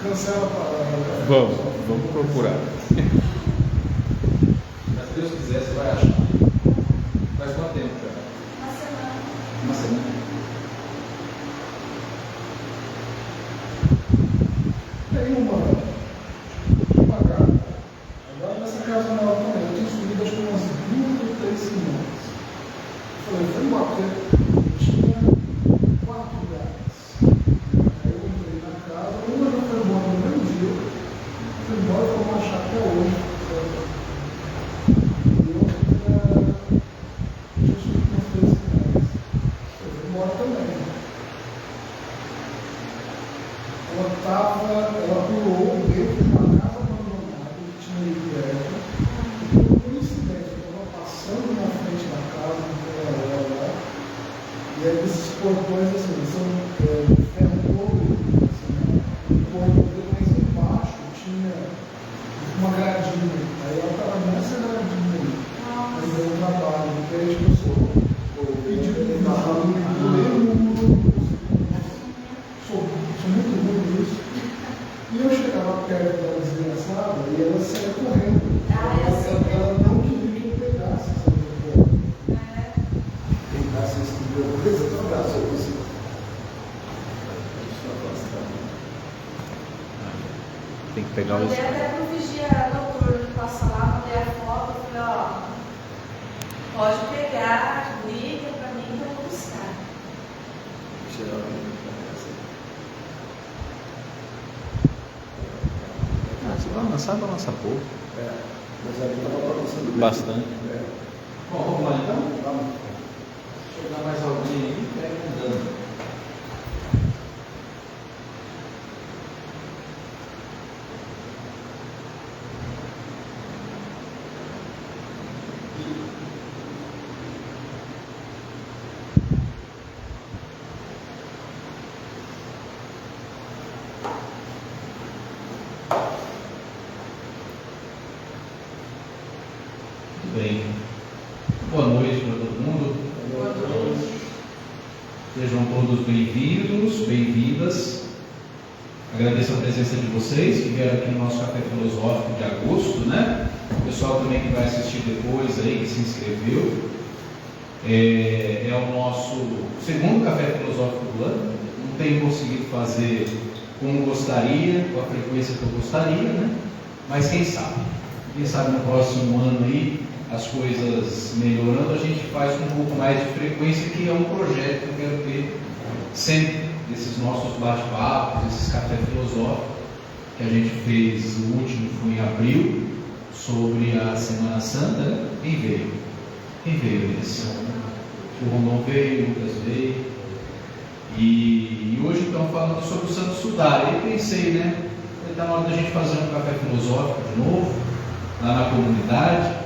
Cancela a palavra. Vamos procurar. Mas se Deus quiser, você vai achar. Faz quanto tempo já? Uma semana. Tem uma gata. Agora nessa casa nova também. Eu tinha subido acho que umas 2 ou 3 semanas. Falei, foi embora, porque tinha 4 gatas. Aí eu entrei na casa, uma já foi embora no mesmo dia. Foi embora, eu vou achar até hoje. E outra tinha subido umas 3 semanas. Foi embora também. Ela pulou dentro de uma casa abandonada que tinha ali perto. E por coincidência, eu estava passando na frente da casa, lá, e aí esses portões assim, são de ferro colorido, assim, né? Um portão mais embaixo tinha uma gradinha. Aí ela estava nessa gradinha aí, fazendo trabalho, porque aí tipo, eu pedi para sou muito ruim nisso. E eu chegava perto da desgraçada e ela saía correndo. Ela não queria que eu pegasse essa coisa. Pegasse esse tipo de coisa, eu abraço você. Tem que pegar os. Mandei até pro vigia noturno que passa lá, mandei a foto, falei, ó, pode pegar, liga pra mim que eu vou buscar. Se balança pouco. Mas ali estava balançando Bastante. Bom, vamos lá então? Vamos. Chegar mais alguém aí, pega um dano. Bem, boa noite para todo mundo. Boa noite. Sejam todos bem-vindos, bem-vindas. Agradeço a presença de vocês que vieram aqui no nosso Café Filosófico de agosto, né? O pessoal também que vai assistir depois aí, que se inscreveu. É o nosso segundo Café Filosófico do ano. Não tenho conseguido fazer como gostaria, com a frequência que eu gostaria, né? Mas quem sabe? Quem sabe no próximo ano aí, as coisas melhorando, a gente faz com um pouco mais de frequência, que é um projeto que eu quero ter sempre, desses nossos bate-papos, esses cafés filosóficos, que a gente fez, o último foi em abril, sobre a Semana Santa, né? Quem veio? Quem veio nesse? O Rondon veio, o Lucas veio, e hoje então falando sobre o Santo Sudário. Aí pensei, né? Está na hora da gente fazer um café filosófico de novo, lá na comunidade.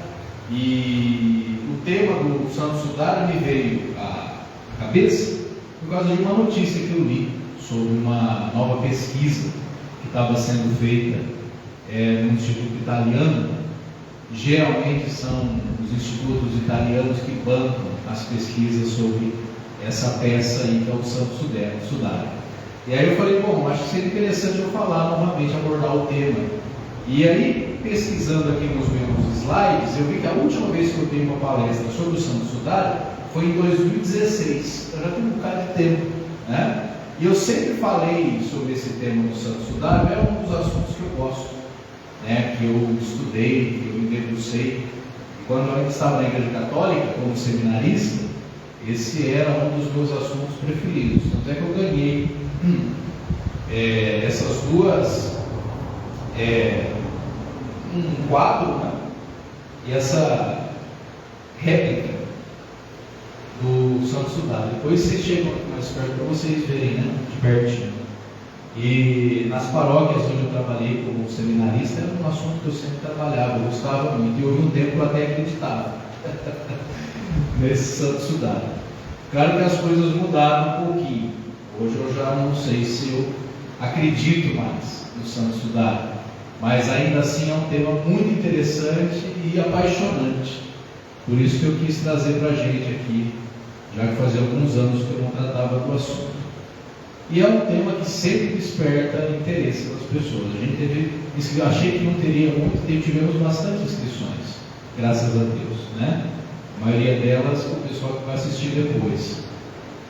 E o tema do Santo Sudário me veio à cabeça por causa de uma notícia que eu li sobre uma nova pesquisa que estava sendo feita no Instituto Italiano. Geralmente são os institutos italianos que bancam as pesquisas sobre essa peça aí que é o Santo Sudário. E aí eu falei, bom, acho que seria interessante eu falar novamente, abordar o tema. E aí, pesquisando aqui nos meus slides, eu vi que a última vez que eu dei uma palestra sobre o Santo Sudário foi em 2016. Eu já tenho um bocado de tempo, né? E eu sempre falei sobre esse tema do Santo Sudário, é um dos assuntos que eu gosto, né? Que eu estudei, que eu me debrucei. Quando eu ainda estava na Igreja Católica, como seminarista, esse era um dos meus assuntos preferidos. Tanto é que eu ganhei essas duas, um quadro, né? E essa réplica do Santo Sudário. Depois vocês chegam aqui mais perto para vocês verem, né? De pertinho. E nas paróquias onde eu trabalhei como seminarista, era um assunto que eu sempre trabalhava, eu gostava muito, e houve um tempo que eu até acreditava nesse Santo Sudário. Claro que as coisas mudaram um pouquinho. Hoje eu já não sei se eu acredito mais no Santo Sudário, mas ainda assim é um tema muito interessante e apaixonante. Por isso que eu quis trazer para a gente aqui, já que fazia alguns anos que eu não tratava do assunto. E é um tema que sempre desperta interesse das pessoas. A gente achei que não teria muito, tivemos bastante inscrições, graças a Deus, né? A maioria delas o pessoal que vai assistir depois.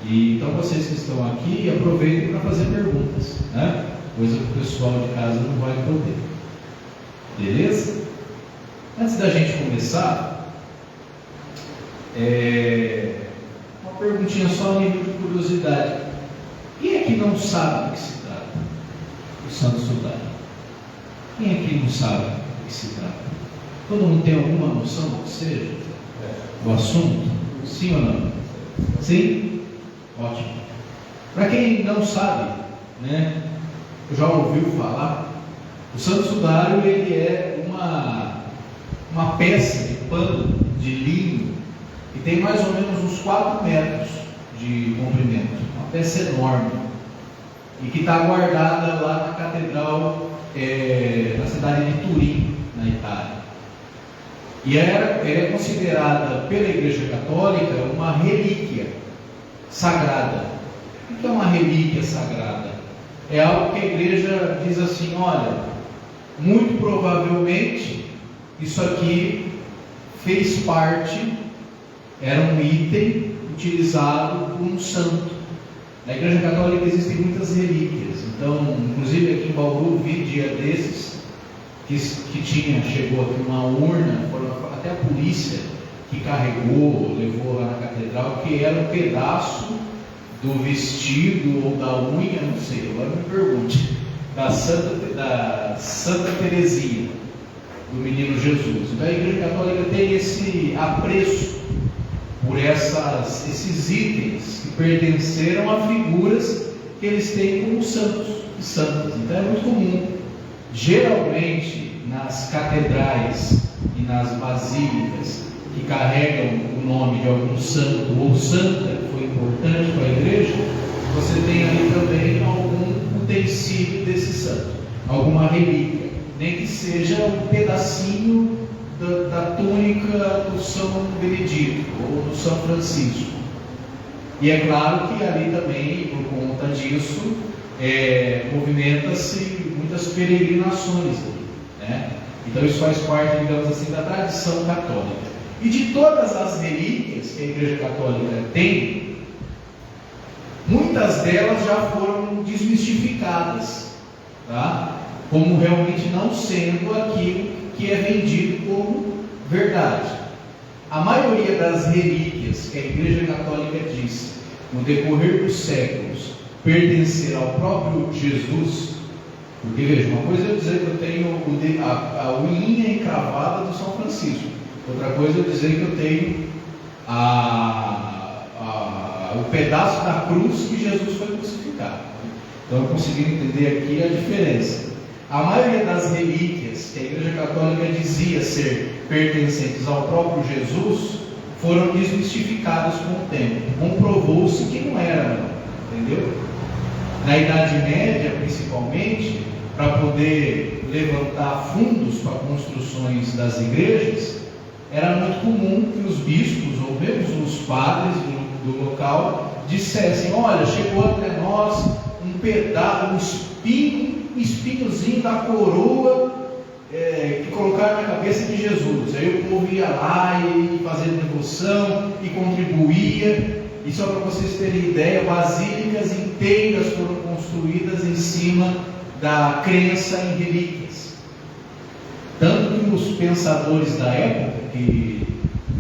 E então vocês que estão aqui, aproveitem para fazer perguntas, né? Coisa que o pessoal de casa não vai poder. Beleza? Antes da gente começar, uma perguntinha só a nível de curiosidade. Quem é que não sabe do que se trata o Santo Sudário? Quem é que não sabe do que se trata? Todo mundo tem alguma noção do que seja? O assunto? Sim ou não? Sim? Ótimo. Para quem não sabe, né, já ouviu falar, o Santo Sudário ele é uma peça de pano, de linho, que tem mais ou menos uns 4 metros de comprimento. Uma peça enorme. E que está guardada lá na catedral, na cidade de Turim, na Itália. E é considerada pela Igreja Católica uma relíquia sagrada. O que é uma relíquia sagrada? É algo que a Igreja diz assim: olha, muito provavelmente isso aqui fez parte, era um item utilizado por um santo. Na Igreja Católica existem muitas relíquias. Então, inclusive aqui em Bauru, vi dia desses chegou aqui uma urna, até a polícia que carregou, levou lá na catedral, que era um pedaço do vestido ou da unha, não sei, agora me pergunte, da Santa Teresinha, do Menino Jesus. Então a Igreja Católica tem esse apreço por esses itens que pertenceram a figuras que eles têm como santos e santas. Então é muito comum, geralmente nas catedrais e nas basílicas que carregam o nome de algum santo ou santa que foi importante para a igreja, você tem ali também algum utensílio desse santo, alguma relíquia, nem que seja um pedacinho da túnica do São Benedito ou do São Francisco. E é claro que ali também, por conta disso, movimenta-se muitas peregrinações, né? Então isso faz parte, digamos assim, da tradição católica. E de todas as relíquias que a Igreja Católica tem, muitas delas já foram desmistificadas, tá? Como realmente não sendo aquilo que é vendido como verdade. A maioria das relíquias que a Igreja Católica diz, no decorrer dos séculos, pertencer ao próprio Jesus, porque veja, uma coisa é eu dizer que eu tenho a unha encravada do São Francisco, outra coisa é eu dizer que eu tenho o pedaço da cruz que Jesus foi crucificado. Então eu consegui entender aqui a diferença. A maioria das relíquias que a Igreja Católica dizia ser pertencentes ao próprio Jesus foram desmistificadas com o tempo. Comprovou-se que não era, não, entendeu? Na Idade Média, principalmente, para poder levantar fundos para construções das igrejas, era muito comum que os bispos ou mesmo os padres do local dissessem: olha, chegou até nós um pedaço, um espinhozinho da coroa que colocaram na cabeça de Jesus. Aí o povo ia lá e fazia devoção e contribuía. E só para vocês terem ideia, basílicas inteiras foram construídas em cima da crença em relíquias. Tanto que os pensadores da época que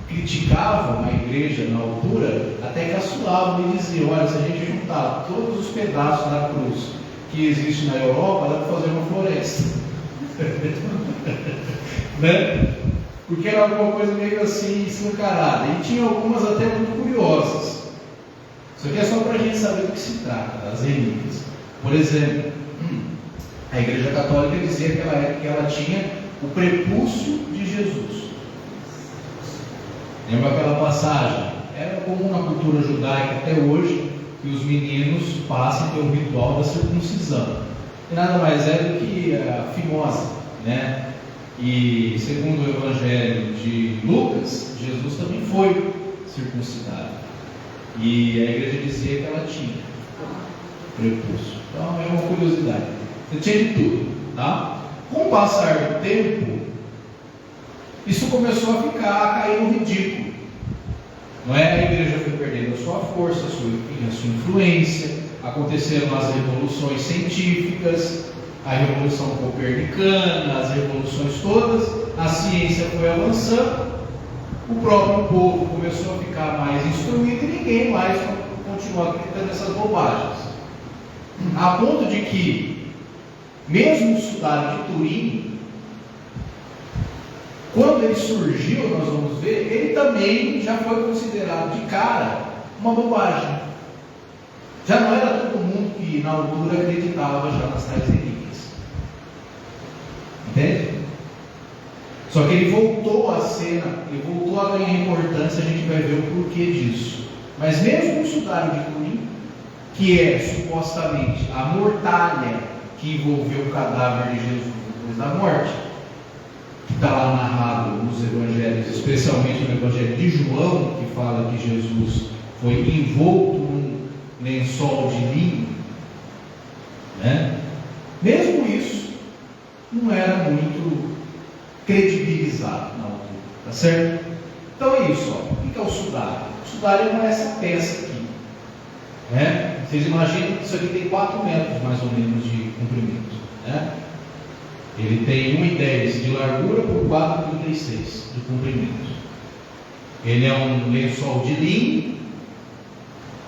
criticavam a igreja na altura, até caçoavam e diziam: olha, se a gente juntar todos os pedaços da cruz que existe na Europa, dá para fazer uma floresta. Né? Porque era alguma coisa meio assim escancarada. E tinha algumas até muito curiosas. Isso aqui é só para a gente saber do que se trata, das relíquias. Por exemplo, a Igreja Católica dizia que ela tinha o prepúcio de Jesus. Lembra aquela passagem? Era comum na cultura judaica até hoje que os meninos passem pelo ritual da circuncisão. E nada mais é do que a fimose, né? E segundo o Evangelho de Lucas, Jesus também foi circuncidado. E a igreja dizia que ela tinha. prepúcio. Então é uma curiosidade. Você tinha de tudo, tá? Com o passar do tempo, isso começou a cair no ridículo. Não é? A igreja foi perdendo a sua força, a sua influência, aconteceram as revoluções científicas, a revolução copernicana, as revoluções todas, a ciência foi avançando, o próprio povo começou a ficar mais instruído e ninguém mais continuou acreditando nessas bobagens. A ponto de que, mesmo o Sudário de Turim, quando ele surgiu, nós vamos ver, ele também já foi considerado de cara uma bobagem. Já não era todo mundo que na altura acreditava já nas tais relíquias. Entende? Só que ele voltou à cena, ele voltou a ganhar importância, a gente vai ver o porquê disso. Mas mesmo o Sudário de Turim, que é supostamente a mortalha que envolveu o cadáver de Jesus depois da morte, que está lá narrado nos evangelhos, especialmente no evangelho de João, que fala que Jesus foi envolto num lençol de linho, né? Mesmo isso não era muito credibilizado na altura, tá certo? Então é isso, ó. O que é o sudário? O sudário é essa peça aqui, né? Vocês imaginam que isso aqui tem 4 metros mais ou menos de comprimento, né? Ele tem 1,10 de largura por 4,36 de comprimento. Ele é um lençol de linho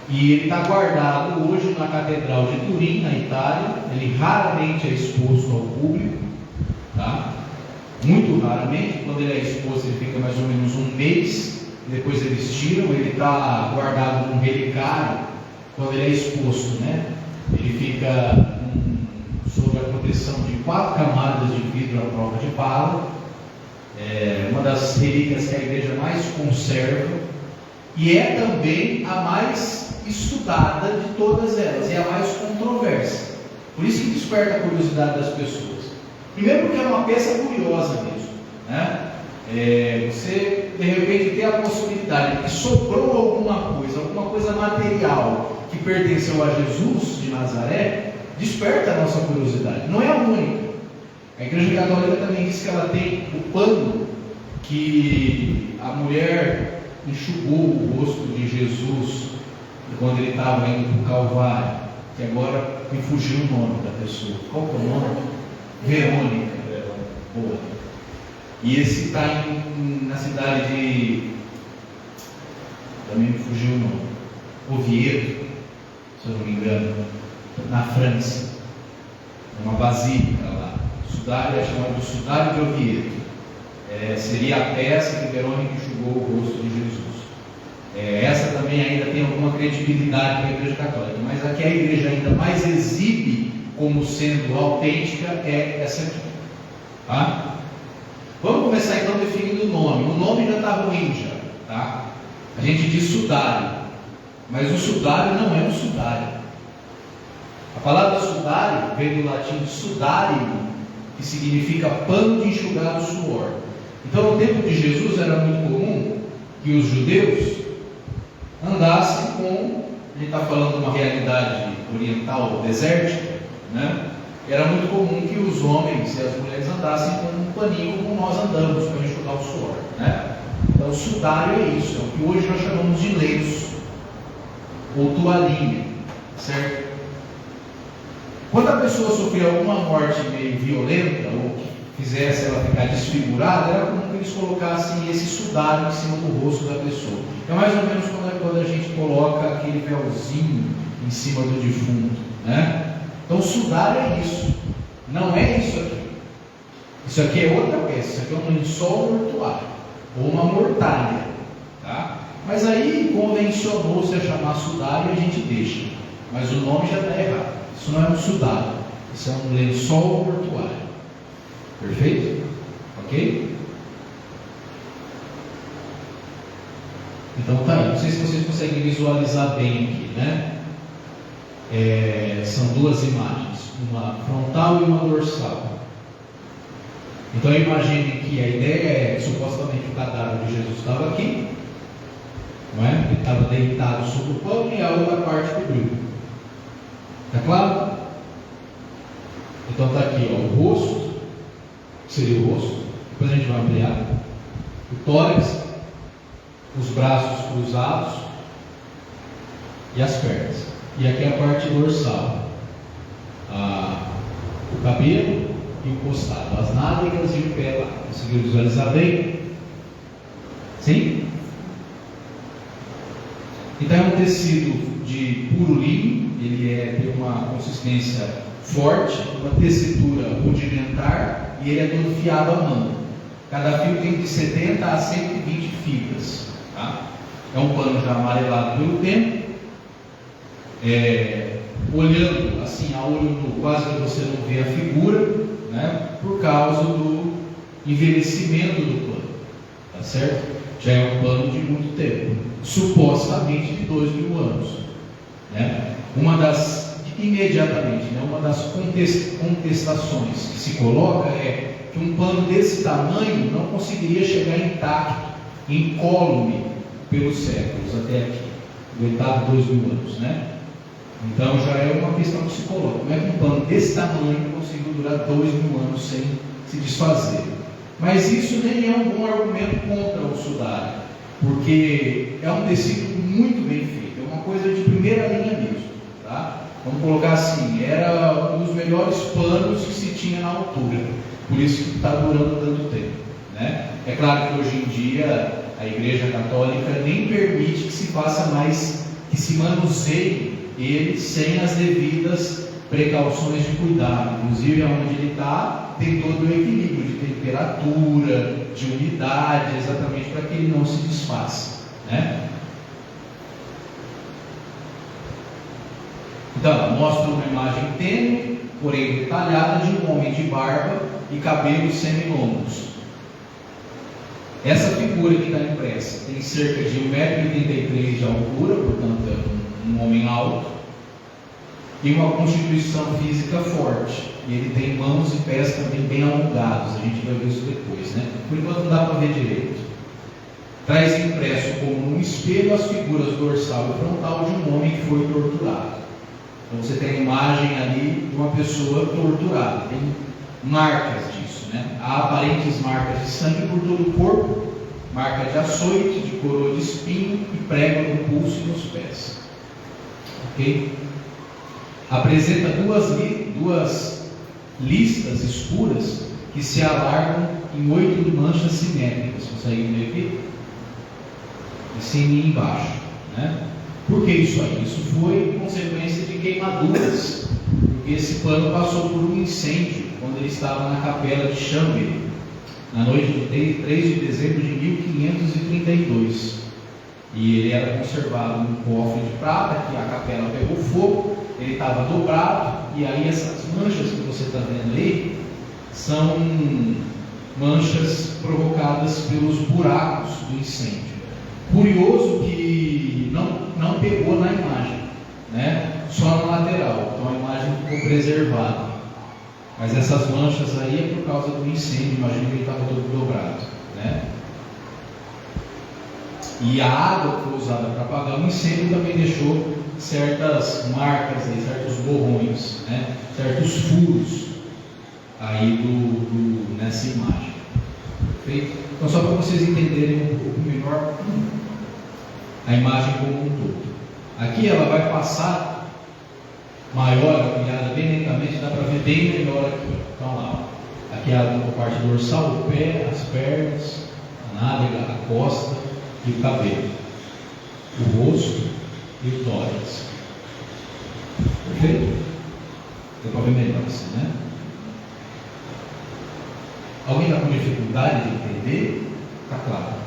e ele está guardado hoje na Catedral de Turim, na Itália. Ele raramente é exposto ao público, tá? Muito raramente. Quando ele é exposto, ele fica mais ou menos um mês, depois eles tiram. Ele está guardado num relicário. Quando ele é exposto, né? Ele fica sob a proteção de 4 camadas de vidro à prova de bala. É uma das relíquias que a igreja mais conserva e é também a mais estudada de todas elas, e a mais controversa. Por isso que desperta a curiosidade das pessoas. Primeiro porque é uma peça curiosa mesmo, né? Você de repente tem a possibilidade de que sobrou alguma coisa material que pertenceu a Jesus de Nazaré, desperta a nossa curiosidade. Não é a única. A Igreja Católica também diz que ela tem o pano que a mulher enxugou o rosto de Jesus quando ele estava indo para o Calvário, que agora me fugiu o nome da pessoa. Qual que é o nome? Verônica. Boa. E esse está na cidade de... também me fugiu o nome. Oviedo, se eu não me engano, na França. Uma basílica lá. Sudário é chamado de Sudário de Oviedo. Seria a peça que Verônica enxugou o rosto de Jesus. Essa também ainda tem alguma credibilidade para a Igreja Católica, mas a que a Igreja ainda mais exibe como sendo autêntica é essa aqui. Tá? Vamos começar então definindo o nome. O nome já está ruim já, tá? A gente diz sudário, mas o sudário não é um sudário. A palavra sudário vem do latim sudarium, que significa pano de enxugar o suor. Então, no tempo de Jesus era muito comum que os judeus andassem com, a gente está falando de uma realidade oriental desértica, né? Era muito comum que os homens e as mulheres andassem com um paninho como nós andamos para enxugar o suor, né? Então, sudário é isso, é o que hoje nós chamamos de lenço ou toalhinha, certo? Quando a pessoa sofria alguma morte meio violenta ou que fizesse ela ficar desfigurada, era comum que eles colocassem esse sudário em cima do rosto da pessoa. É mais ou menos quando a gente coloca aquele véuzinho em cima do defunto, né? Então, sudário é isso, não é isso aqui. Isso aqui é outra peça, isso aqui é um lençol mortuário ou uma mortalha, tá? Mas aí convencionou-se a chamar sudário e a gente deixa, mas o nome já está errado. Isso não é um sudário, isso é um lençol mortuário. Perfeito? Ok? Então tá aí, não sei se vocês conseguem visualizar bem aqui, né? São 2 imagens, uma frontal e uma dorsal. Então imagine que a ideia é, supostamente o cadáver de Jesus estava aqui, não é? Ele estava deitado sobre o pano e a outra parte cobriu. Está claro? Então está aqui, ó, o rosto, que seria o rosto, depois a gente vai ampliar, o tórax, os braços cruzados e as pernas. E aqui a parte dorsal, o cabelo e o costado, as nádegas e o pé lá. Conseguiu visualizar bem? Sim? Então é um tecido de puro linho, ele tem uma consistência forte, uma tessitura rudimentar e ele é todo fiado à mão. Cada fio tem de 70 a 120 fibras. Tá? É um pano já amarelado pelo tempo. Olhando assim a olho nu, quase que você não vê a figura, né? Por causa do envelhecimento do pano. Tá certo? Já é um pano de muito tempo, supostamente de 2.000 anos, né? Imediatamente, né? Uma das contestações que se coloca é que um pano desse tamanho não conseguiria chegar intacto, incólume pelos séculos até aqui, aguentado 2.000 anos, né? Então já é uma questão que se coloca. Como é que um pano desse tamanho conseguiu durar 2.000 anos sem se desfazer? Mas isso nem é um bom argumento contra o sudário, porque é um tecido muito bem feito, é uma coisa de primeira linha mesmo, tá? Vamos colocar assim, era um dos melhores panos que se tinha na altura, por isso que está durando tanto tempo, né? É claro que hoje em dia a Igreja Católica nem permite que se faça mais, que se manuseie ele sem as devidas precauções de cuidado. Inclusive, onde ele está, tem todo o equilíbrio de temperatura, de umidade, exatamente para que ele não se desfaça, né? Então, mostra uma imagem tênue, porém detalhada, de um homem de barba e cabelos semilongos. Essa figura que está impressa tem cerca de 1,83 m de altura, portanto é um homem alto, e uma constituição física forte. E ele tem mãos e pés também bem alongados, a gente vai ver isso depois, né? Por enquanto não dá para ver direito. Traz impresso como num espelho as figuras dorsal e frontal de um homem que foi torturado. Então você tem a imagem ali de uma pessoa torturada, tem marcas disso, né? Há aparentes marcas de sangue por todo o corpo, marca de açoite, de coroa de espinho e prego no pulso e nos pés. Ok? Apresenta duas listas escuras que se alargam em 8 manchas simétricas. Conseguem ver aqui? De cima e embaixo, né? Por que isso aí? Isso foi consequência de queimaduras, porque esse pano passou por um incêndio quando ele estava na capela de Chambéry, na noite de 3 de dezembro de 1532. E ele era conservado num cofre de prata, que a capela pegou fogo, ele estava dobrado, e aí essas manchas que você está vendo aí são manchas provocadas pelos buracos do incêndio. Curioso que não pegou na imagem, né? Só na lateral, então a imagem ficou preservada. Mas essas manchas aí é por causa do incêndio, imagina que ele estava todo dobrado, né? E a água que foi usada para apagar o incêndio também deixou certas marcas aí, certos borrões, né? Certos furos aí nessa imagem. Perfeito? Então, só para vocês entenderem um pouco melhor a imagem como um todo. Aqui ela vai passar maior, ampliada bem lentamente, dá para ver bem melhor aqui. Então lá, aqui é a parte dorsal, o pé, as pernas, a nádega, a costa e o cabelo, o rosto e o tórax. Perfeito? Deu para ver melhor assim, né? Alguém está com dificuldade de entender? Está claro.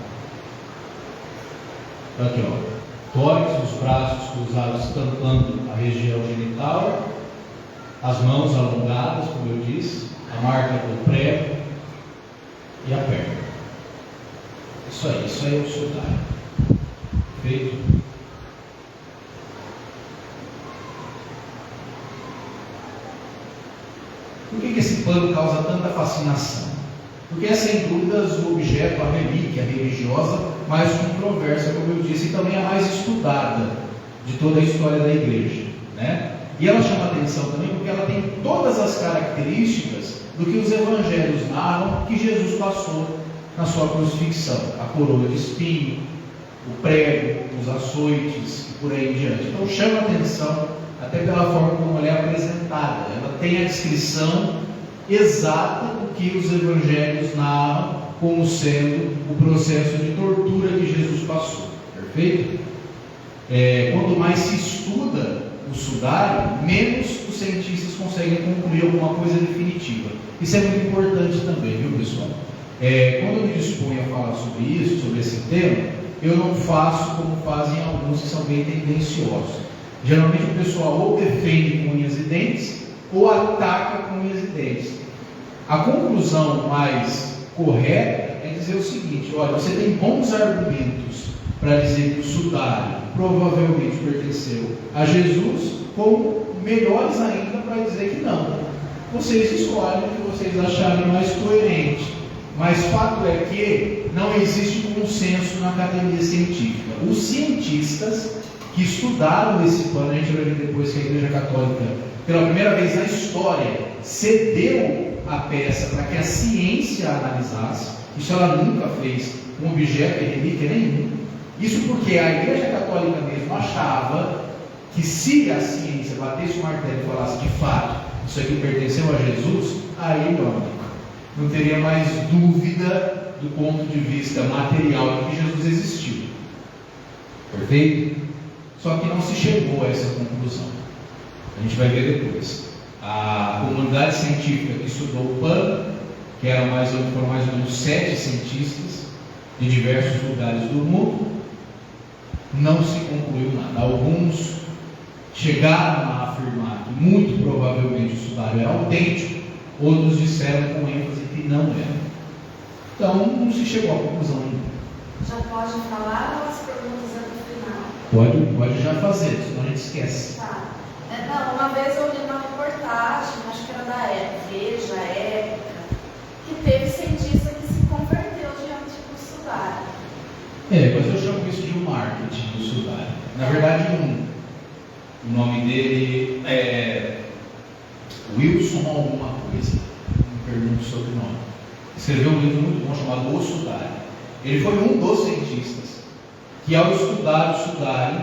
Então aqui, ó, tórax, os braços cruzados tampando a região genital, as mãos alongadas, como eu disse, a marca do prego e a perna. Isso aí é o sudário. Perfeito? Por que esse pano causa tanta fascinação? Porque é sem dúvidas o objeto, a relíquia religiosa mais controversa, como eu disse, e também a mais estudada de toda a história da igreja, né? E ela chama atenção também porque ela tem todas as características do que os evangelhos narram que Jesus passou na sua crucifixão: a coroa de espinho, o prego, os açoites e por aí em diante. Então chama atenção até pela forma como ela é apresentada. Ela tem a descrição exata do que os evangelhos narram como sendo o processo de tortura que Jesus passou. Perfeito? Quanto mais se estuda o sudário, menos os cientistas conseguem concluir alguma coisa definitiva. Isso é muito importante também, viu, pessoal? Quando eu me disponho a falar sobre isso, sobre esse tema, eu não faço como fazem alguns que são bem tendenciosos. Geralmente o pessoal ou defende com unhas e dentes, ou ataca com unhas e dentes. A conclusão mais correta é dizer o seguinte: olha, você tem bons argumentos para dizer que o sudário provavelmente pertenceu a Jesus, como melhores ainda para dizer que não. Vocês escolhem o que vocês acharem mais coerente. Mas fato é que não existe consenso na academia científica. Os cientistas que estudaram esse plano, a gente vai ver depois que a Igreja Católica, pela primeira vez na história, cedeu a peça para que a ciência analisasse. Isso ela nunca fez com objeto e relíquia nenhum. Isso porque a Igreja Católica mesmo achava que se a ciência batesse o martelo e falasse de fato, isso aqui pertenceu a Jesus, aí, meu amigo, não teria mais dúvida do ponto de vista material de que Jesus existiu. Perfeito? Só que não se chegou a essa conclusão. A gente vai ver depois. A comunidade científica que estudou o PAN, que foram mais ou menos 7 cientistas de diversos lugares do mundo, não se concluiu nada. Alguns chegaram a afirmar que muito provavelmente o sudário era autêntico, outros disseram com ênfase que não era. Então não se chegou a conclusão nenhuma. Já pode falar ou as perguntas é no final? Pode já fazer, senão a gente esquece. Tá. Não, uma vez eu li uma reportagem, acho que era da Veja, Época, que teve cientista que se converteu diante do sudário. Mas eu chamo isso de um marketing do sudário. Na verdade, o nome dele é Wilson alguma coisa, não pergunto sobre o nome. Escreveu um livro muito bom chamado O Sudário. Ele foi um dos cientistas que, ao estudar o sudário,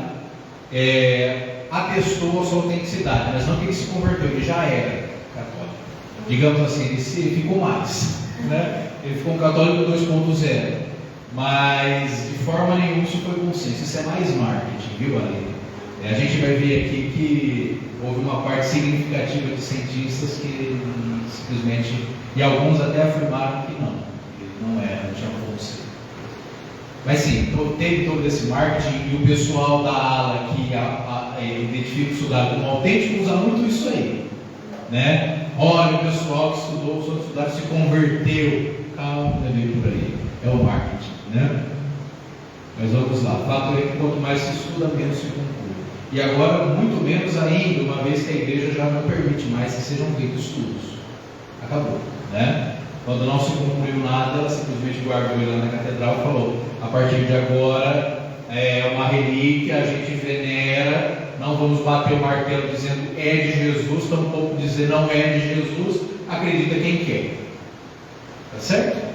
atestou a sua autenticidade, mas não que ele se converteu, ele já era católico. Digamos assim, ele ficou mais, né? Ele ficou um católico 2.0, mas de forma nenhuma isso foi consenso. Isso é mais marketing, viu, Aline? A gente vai ver aqui que houve uma parte significativa de cientistas que simplesmente, e alguns até afirmaram que não era, não tinha conceito. Mas sim, teve todo esse marketing, e o pessoal da ala que identifica o sudário como autêntico usa muito isso aí, né? Olha, o pessoal que estudou sobre o sudário se converteu. Calma, não é bem por aí, é o marketing, né? Mas vamos lá, o fato é que quanto mais se estuda, menos se conclui. E agora, muito menos ainda, uma vez que a igreja já não permite mais que sejam feitos estudos. Acabou, né? Quando não se concluiu nada, ela simplesmente guardou ele lá na catedral e falou: a partir de agora é uma relíquia, a gente venera, não vamos bater o martelo dizendo é de Jesus, tampouco dizer não é de Jesus, acredita quem quer. Tá certo?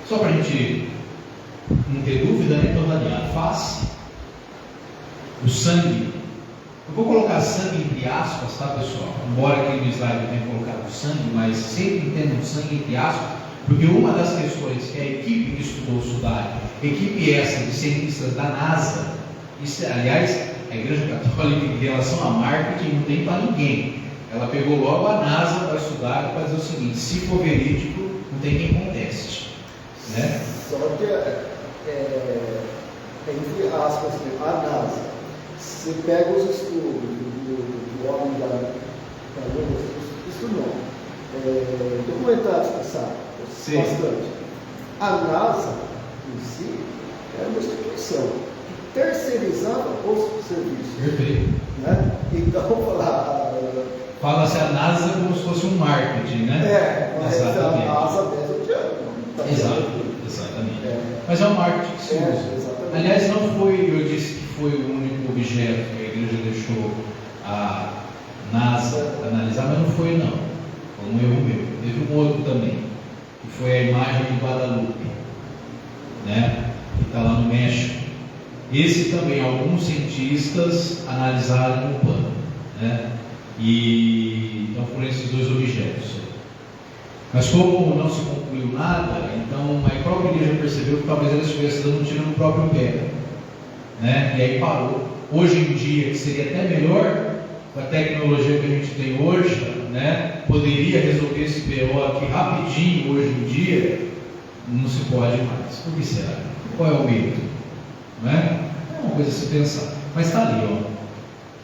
Só para a gente não ter dúvida, né? Então, a face, o sangue. Eu vou colocar sangue entre aspas, tá, pessoal? Embora aqui no slide eu tenha colocado sangue, mas sempre entendo sangue entre aspas, porque uma das questões que a equipe que estudou o sudário, equipe essa de cientistas da NASA, isso, aliás, a Igreja Católica em relação a marketing não tem para ninguém. Ela pegou logo a NASA para estudar, para dizer o seguinte: se for verídico, não tem quem conteste, né? Só que entre aspas, a NASA, você pega os estudos do homem da Lua, isso não, documentários passados, bastante. A NASA, em si, é uma instituição que terceirizava os serviços. Perfeito. Né? Então, fala-se a NASA como se fosse um marketing, né? Mas exatamente. a NASA mesmo Exatamente. Mas é um marketing que se usa. Exatamente. Aliás, não foi, eu disse que foi o único objeto que a igreja deixou a NASA analisar, mas não foi não. Foi um erro meu. Teve um outro também, que foi a imagem de Guadalupe, né? Que está lá no México. Esse também, alguns cientistas analisaram no plano, né? E então foram esses dois objetos. Mas como não se concluiu nada, então a própria igreja percebeu que talvez ela estivesse dando um tiro no próprio pé, né? E aí parou. Hoje em dia, que seria até melhor, com a tecnologia que a gente tem hoje, né? Poderia resolver esse BO aqui rapidinho hoje em dia, não se pode mais. Por que será? Qual é o medo? Não é? É uma coisa a se pensar. Mas está ali, ó.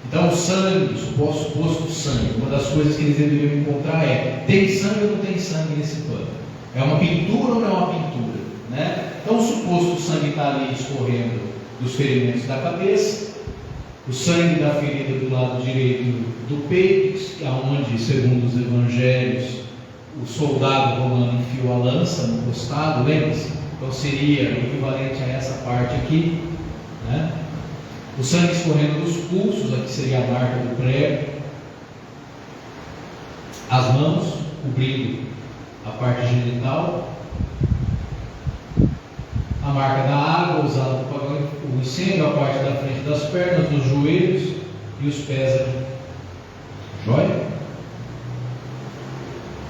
Então o sangue, o suposto sangue, uma das coisas que eles deveriam encontrar é: tem sangue ou não tem sangue nesse pano? É uma pintura ou não é uma pintura? Né? Então o suposto sangue está ali escorrendo dos ferimentos da cabeça, o sangue da ferida do lado direito do peito, onde, segundo os evangelhos, o soldado romano enfiou a lança no costado, lembra-se? Então seria equivalente a essa parte aqui, né? O sangue escorrendo dos pulsos, aqui seria a marca do prego. As mãos cobrindo a parte genital. A marca da água usada para apagar o incêndio, a parte da frente das pernas, dos joelhos e os pés aqui. Jóia?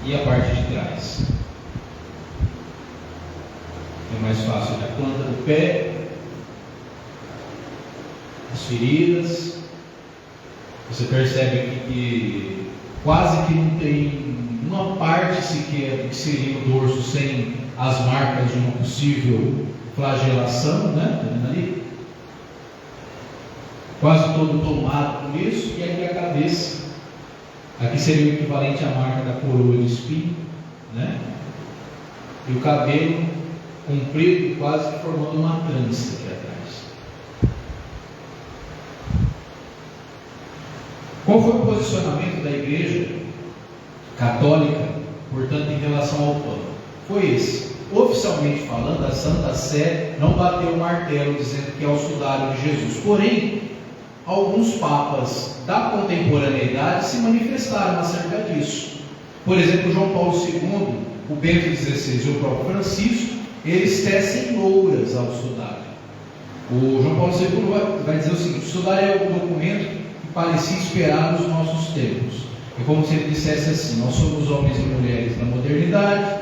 E a parte de trás. É mais fácil da planta do pé. As feridas, você percebe que quase que não tem uma parte sequer que seria o dorso sem as marcas de uma possível flagelação, né? Tá vendo ali? Quase todo tomado por isso, e aqui a cabeça. Aqui seria o equivalente à marca da coroa de espinho, né? E o cabelo comprido, quase que formando uma trança aqui atrás. Qual foi o posicionamento da Igreja Católica, portanto, em relação ao pano? Foi esse. Oficialmente falando, a Santa Sé não bateu o martelo dizendo que é o sudário de Jesus. Porém, alguns papas da contemporaneidade se manifestaram acerca disso. Por exemplo, João Paulo II, o Bento XVI e o próprio Francisco, eles tecem louras ao sudário. O João Paulo II vai dizer o seguinte: o sudário é o documento parecia esperar nos nossos tempos. É como se ele dissesse assim: nós somos homens e mulheres da modernidade,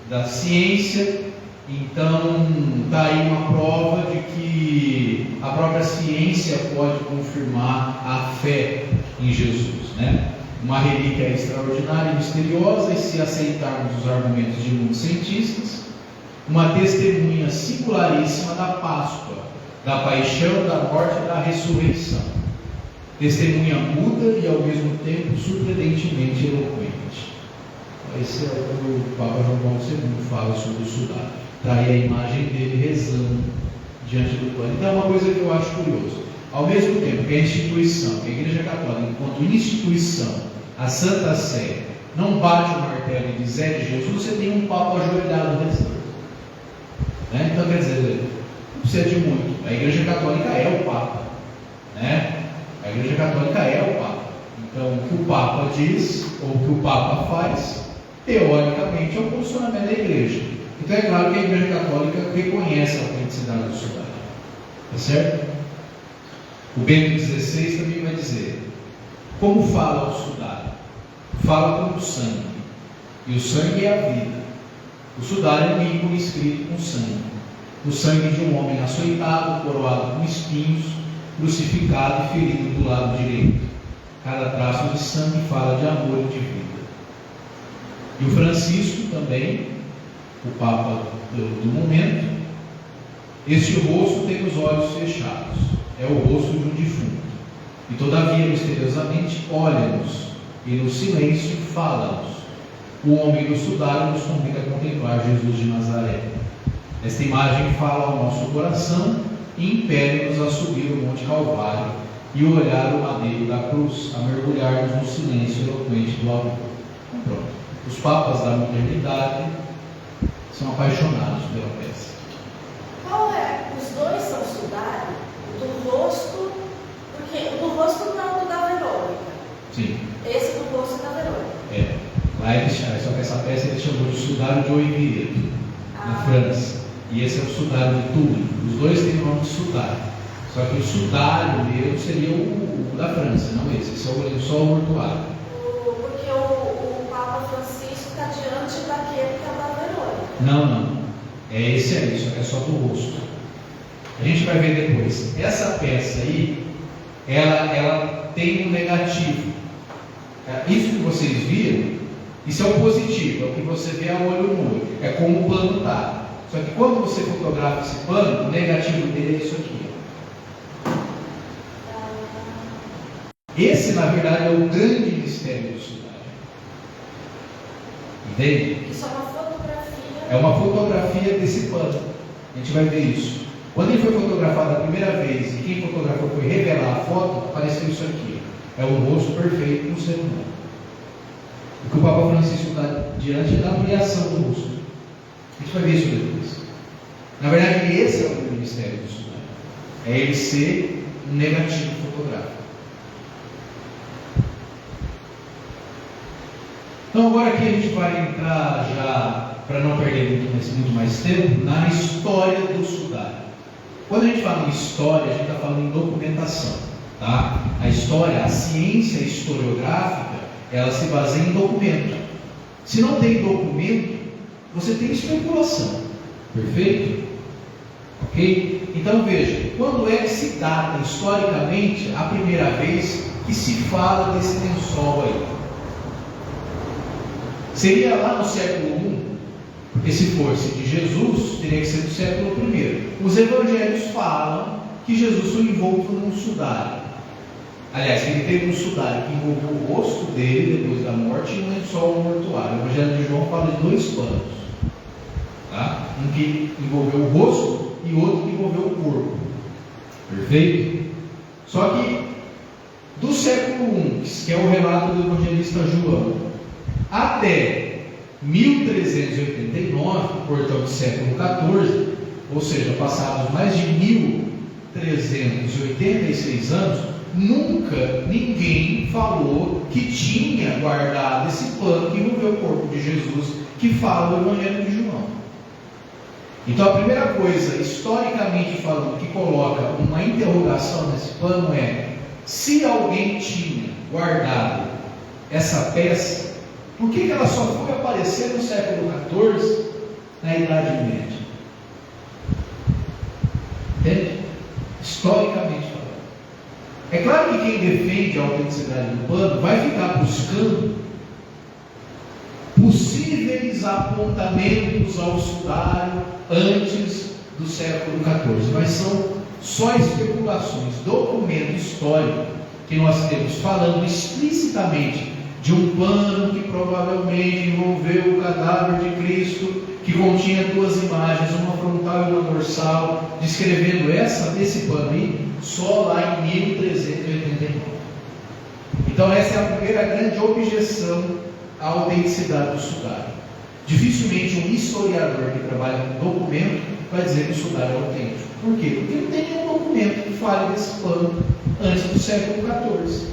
da ciência, então está aí uma prova de que a própria ciência pode confirmar a fé em Jesus, né? Uma relíquia extraordinária e misteriosa, e se aceitarmos os argumentos de muitos cientistas, uma testemunha singularíssima da Páscoa, da paixão, da morte e da ressurreição. Testemunha muda e ao mesmo tempo surpreendentemente eloquente. Esse é o que o Papa João Paulo II fala sobre o sudário. Está aí a imagem dele rezando diante do pano. Então é uma coisa que eu acho curioso. Ao mesmo tempo que a instituição, que a Igreja Católica, enquanto instituição, a Santa Sé, não bate o martelo e diz é de Jesus, você tem um Papa ajoelhado rezando. Né? Então quer dizer, não precisa de muito. A Igreja Católica é o Papa. Né? A Igreja Católica é o Papa. Então, o que o Papa diz, ou o que o Papa faz, teoricamente é o posicionamento da Igreja. Então, é claro que a Igreja Católica reconhece a autenticidade do sudário. Tá certo? O Bento XVI também vai dizer: como fala o sudário? Fala como o sangue. E o sangue é a vida. O sudário é um ícone escrito com sangue. O sangue de um homem açoitado, coroado com espinhos, crucificado e ferido do lado direito. Cada traço de sangue fala de amor e de vida. E o Francisco também, o Papa do momento, este rosto tem os olhos fechados, é o rosto de um defunto, e todavia misteriosamente olha-nos e no silêncio fala-nos. O homem do sudário nos convida a contemplar Jesus de Nazaré. Esta imagem fala ao nosso coração e impele-nos a subir o Monte Calvário e olhar o madeiro da cruz, a mergulhar-nos no silêncio eloquente do amor. Então, pronto. Os papas da modernidade são apaixonados pela peça. Qual é? Os dois são sudário, o do rosto, porque o do rosto não é o da Verônica. Sim. Esse do rosto é da Verônica. É. Lá eles chamam, só que essa peça eles chamam de sudário de Oivieto, na França. E esse é o sudário de Turin. Os dois têm o nome de sudário. Só que o sudário mesmo seria o da França, não esse. Esse é só o mortuário. Porque o Papa Francisco está diante daquele que é da Verônica. Não. É esse aí, só que é só do rosto. A gente vai ver depois. Essa peça aí, ela tem um negativo. Isso que vocês viram, isso é o positivo, é o que você vê a olho nu, é como o pano está. Só que quando você fotografa esse pano, o negativo dele é isso aqui. Esse, na verdade, é o grande mistério do sudário. Entende? Isso é uma fotografia. É uma fotografia desse pano. A gente vai ver isso. Quando ele foi fotografado a primeira vez e quem fotografou foi revelar a foto, apareceu isso aqui. É o rosto perfeito do ser humano. O que o Papa Francisco está diante da ampliação do rosto. A gente vai ver isso depois. Na verdade, esse é o grande mistério do sudário. É ele ser um negativo fotográfico. Então agora aqui a gente vai entrar já, para não perder muito mais tempo, na história do sudário. Quando a gente fala em história, a gente está falando em documentação. Tá? A história, a ciência historiográfica, ela se baseia em documento. Se não tem documento, você tem especulação. Perfeito? Ok? Então veja, quando é que se data historicamente a primeira vez que se fala desse lençol aí? Seria lá no século I, porque se fosse de Jesus, teria que ser do século I. Os evangelhos falam que Jesus foi envolto num sudário. Aliás, ele teve um sudário que envolveu o rosto dele depois da morte e um lençol mortuário. O Evangelho de João fala de 2 panos. Tá? Um que envolveu o rosto e outro que envolveu o corpo. Perfeito? Só que do século I, que é o relato do evangelista João, até 1389, portanto século XIV, ou seja, passados mais de 1386 anos, nunca ninguém falou que tinha guardado esse pano que envolveu o corpo de Jesus, que fala o Evangelho de João. Então a primeira coisa, historicamente falando, que coloca uma interrogação nesse pano é: se alguém tinha guardado essa peça, por que ela só foi aparecer no século XIV, na Idade Média? Entende? Historicamente falando. É claro que quem defende a autenticidade do pano vai ficar buscando possíveis apontamentos ao sudário antes do século XIV, mas são só especulações. Documento histórico que nós temos falando explicitamente de um pano que provavelmente envolveu o cadáver de Cristo, que continha 2 imagens, uma frontal e uma dorsal, descrevendo esse pano aí, só lá em 1389. Então essa é a primeira grande objeção à autenticidade do sudário. Dificilmente um historiador que trabalha com documento vai dizer que o sudário é autêntico. Por quê? Porque não tem nenhum documento que fale desse pano antes do século XIV.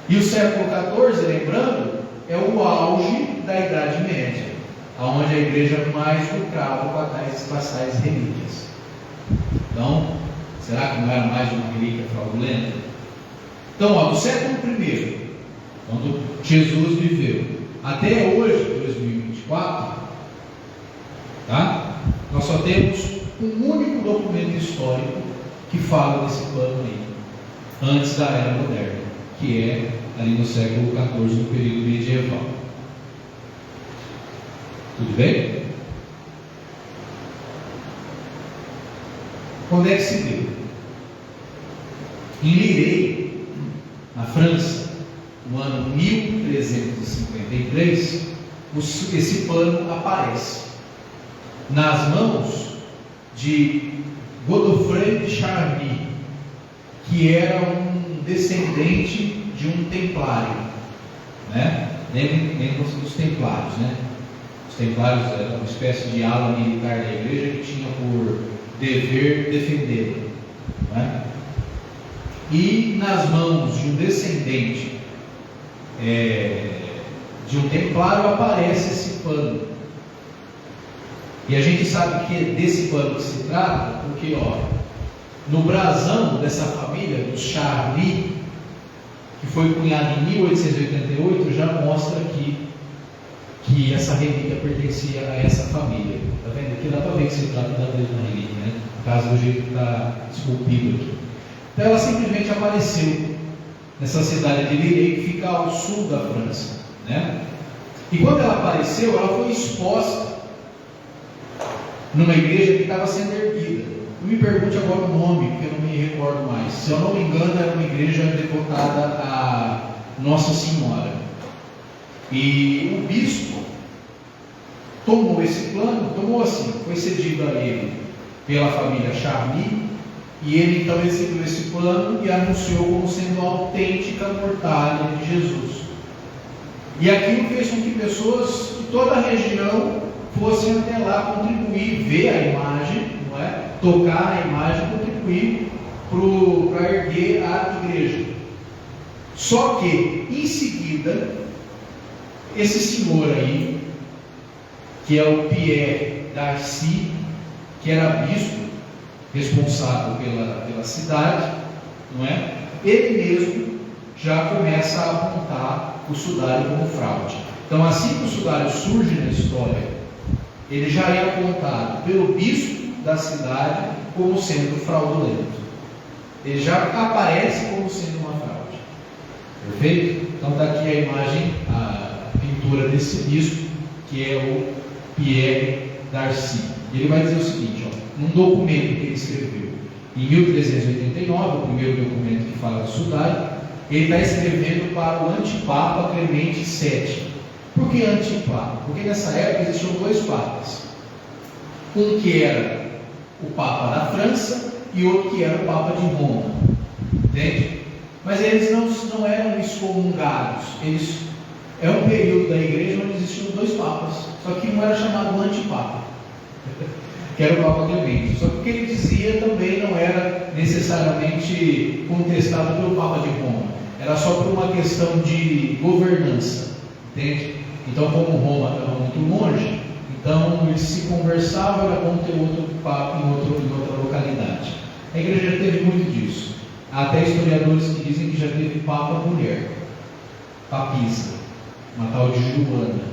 E o século XIV, lembrando, é o auge da Idade Média, onde a igreja mais lucrava com tais relíquias. Então, será que não era mais uma relíquia fraudulenta? Então, do século I, quando Jesus viveu, até hoje, 2024, tá? Nós só temos um único documento histórico que fala desse pano aí, antes da Era Moderna, que é ali no século XIV, no período medieval. Tudo bem? Quando é que se deu? Em Lirey, na França, no ano 1353, esse pano aparece nas mãos de Godofredo de Charny, que era um descendente de um templário, né? Lembram-se dos templários, né? Os templários eram uma espécie de ala militar da igreja que tinha por dever defendê-la. Não é? E nas mãos de um descendente de um templário aparece esse pano. E a gente sabe que é desse pano que se trata, porque no brasão dessa família, do Charlie, que foi cunhado em 1888, já mostra que essa relíquia pertencia a essa família. Está vendo? Aqui dá para ver que se trata da mesma relíquia, né? No caso do jeito que está esculpido aqui. Então ela simplesmente apareceu nessa cidade de Lirey, que fica ao sul da França, né? E quando ela apareceu, ela foi exposta numa igreja que estava sendo erguida. Não me pergunte agora o nome, porque eu não me recordo mais. Se eu não me engano, era uma igreja devotada a Nossa Senhora. E o bispo tomou esse plano, foi cedido a ele pela família Charlie, e ele então recebeu esse plano e anunciou como sendo a autêntica mortalha de Jesus. E aquilo fez com que pessoas de toda a região fossem até lá contribuir, ver a imagem, não é? Tocar a imagem, contribuir para erguer a igreja. Só que, em seguida, esse senhor aí, que é o Pierre Darcy, que era bispo, responsável pela cidade, não é? Ele mesmo já começa a apontar o sudário como fraude. Então, assim que o sudário surge na história, ele já é apontado pelo bispo da cidade como sendo fraudulento. Ele já aparece como sendo uma fraude. Perfeito? Então está aqui a imagem, a pintura desse bispo, que é o Pierre Darcy. E ele vai dizer o seguinte, num documento que ele escreveu em 1389, o primeiro documento que fala do sudário, ele está escrevendo para o antipapa Clemente VII. Por que antipapa? Porque nessa época existiam dois papas. Um que era o Papa da França e outro que era o Papa de Roma. Entende? Mas eles não eram excomungados. É um período da igreja onde existiam dois papas. Só que um era chamado antipapa, que era o Papa Clemente. Só que o que ele dizia também não era necessariamente contestado pelo Papa de Roma. Era só por uma questão de governança. Entende? Então, como Roma estava muito longe, então eles se conversavam, era bom ter outro papa em outra localidade. A igreja já teve muito disso. Há até historiadores que dizem que já teve papa mulher, papisa, uma tal de Joana,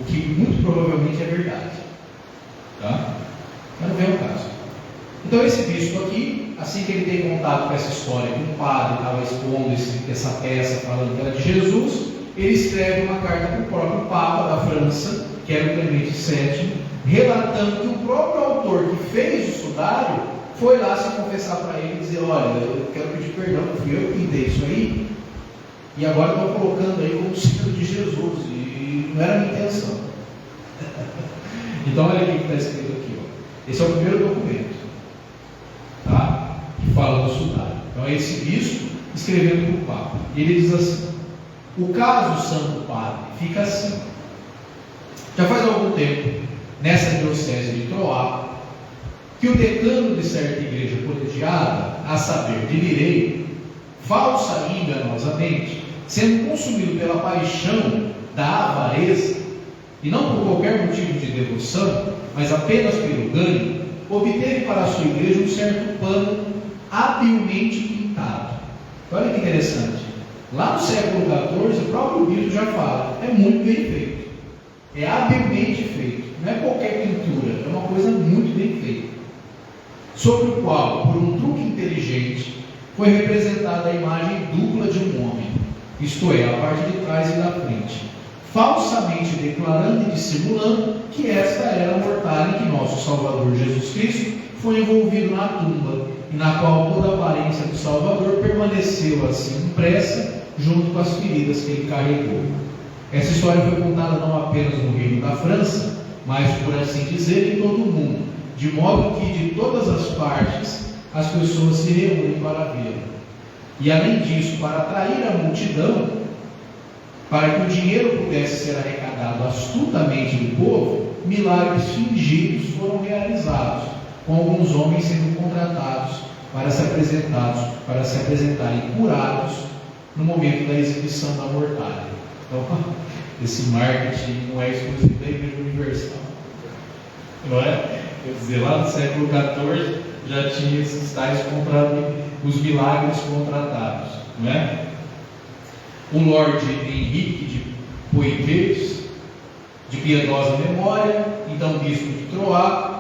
o que muito provavelmente é verdade. Tá? Mas não vem ao caso. Então esse bispo aqui, assim que ele tem contato com essa história, que um padre estava expondo essa peça falando que era de Jesus, ele escreve uma carta para o próprio Papa da França, que era o Clemente VII, relatando que o próprio autor que fez o sudário foi lá se confessar para ele e dizer: olha, eu quero pedir perdão, fui eu que pintei isso aí, e agora estou colocando aí como símbolo de Jesus, e não era a minha intenção. Então olha aqui o que está escrito aqui, esse é o primeiro documento, tá? Que fala do sudário. Então é esse bispo escrevendo para o Papa, e ele diz assim: o caso, Santo Padre, fica assim. Já faz algum tempo, nessa diocese de Troyes, que o decano de certa igreja colegiada, a saber, de Lirey, falsa e enganosamente, sendo consumido pela paixão da avareza, e não por qualquer motivo de devoção, mas apenas pelo ganho, obteve para a sua igreja um certo pano habilmente pintado. Olha que interessante. Lá no século XIV, o próprio bispo já fala, é muito bem feito, é habilmente feito, não é qualquer pintura, é uma coisa muito bem feita, sobre o qual, por um truque inteligente, foi representada a imagem dupla de um homem, isto é, a parte de trás e da frente, falsamente declarando e dissimulando que esta era a mortalha em que nosso Salvador Jesus Cristo foi envolvido na tumba, e na qual toda a aparência do Salvador permaneceu assim impressa, junto com as feridas que ele carregou. Essa história foi contada não apenas no reino da França, mas, por assim dizer, em todo o mundo, de modo que de todas as partes as pessoas se reúnem para vê-la. E além disso, para atrair a multidão, para que o dinheiro pudesse ser arrecadado astutamente do povo, milagres fingidos foram realizados, com alguns homens sendo contratados para se apresentarem curados no momento da exibição da mortalha. Então, esse marketing não é exclusivo da Igreja Universal, não é? Quer dizer, lá no século XIV já tinha esses tais os milagres contratados, não é? O Lorde Henrique de Poitiers, de piedosa memória, então bispo de Troyes,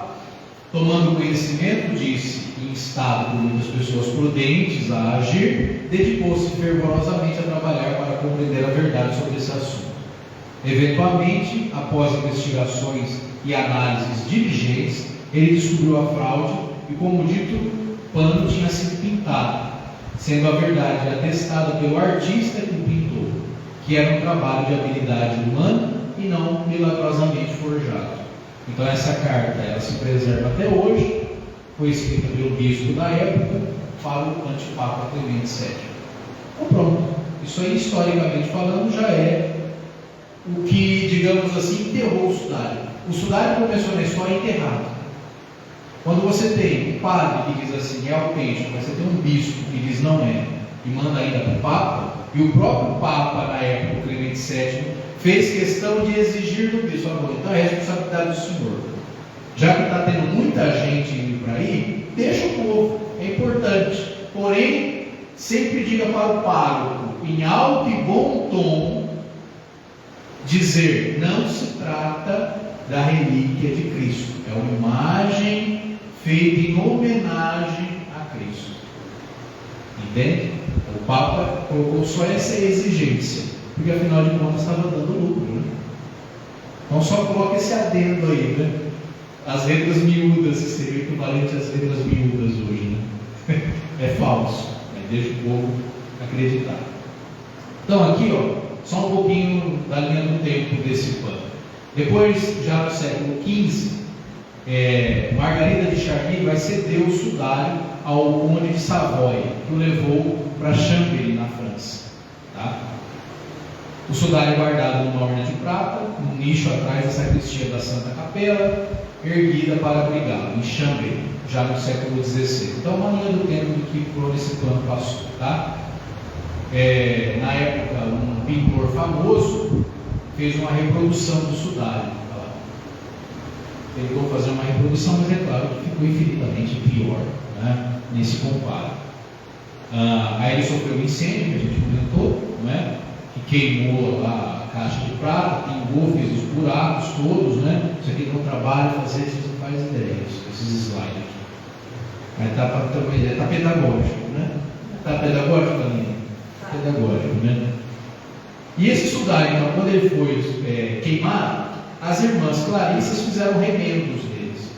tomando conhecimento, disse, instado por muitas pessoas prudentes a agir, dedicou-se fervorosamente a trabalhar para compreender a verdade sobre esse assunto. Eventualmente, após investigações e análises diligentes, ele descobriu a fraude e, como dito, o pano tinha sido pintado, sendo a verdade atestada pelo artista que o pintou, que era um trabalho de habilidade humana e não milagrosamente forjado. Então essa carta, ela se preserva até hoje, foi escrita pelo bispo da época para o antipapa Clemente VII. Então pronto, isso aí historicamente falando já é o que, digamos assim, enterrou o sudário. O sudário começou na história enterrado. Quando você tem um padre que diz assim, é autêntico, mas você tem um bispo que diz não é, e manda ainda para o Papa, e o próprio Papa na época, Clemente VII, fez questão de exigir do bispo, então é responsabilidade do senhor. Já que está tendo muita gente indo para aí, deixa o povo, é importante. Porém, sempre diga para o pároco, em alto e bom tom, dizer, não se trata da relíquia de Cristo, é uma imagem feita em homenagem a Cristo. Entende? O Papa colocou só essa exigência, porque afinal de contas estava dando lucro, né? Então só coloca esse adendo aí, né? As letras miúdas, que seria equivalente às letras miúdas hoje, né? É falso, né? Deixa o povo acreditar. Então aqui, ó, só um pouquinho da linha do tempo desse pano. Depois, já no século XV, Margarida de Charny vai ceder o sudário ao conde de Savoia, que o levou para Chambéry, na França. Tá? O sudário é guardado numa urna de prata, num nicho atrás da sacristia da Santa Capela, erguida para abrigá-lo, em Chambéry, já no século XVI. Então, uma linha do tempo que por esse plano passou. Tá? Na época, um pintor famoso fez uma reprodução do sudário. Tá? Tentou fazer uma reprodução, mas é claro que ficou infinitamente pior, né? Nesse comparo. Aí ele sofreu um incêndio, que a gente comentou, né? Que queimou lá a caixa de prata, pingou, fez os buracos todos, né? Isso aqui é um trabalho fazer, vocês não fazem ideia, esses slides aqui. Mas está para ter uma ideia, está pedagógico, né? Está pedagógico, Aline? Pedagógico, né? E esse sudário, então, quando ele foi queimado, as irmãs clarissas fizeram remendos deles,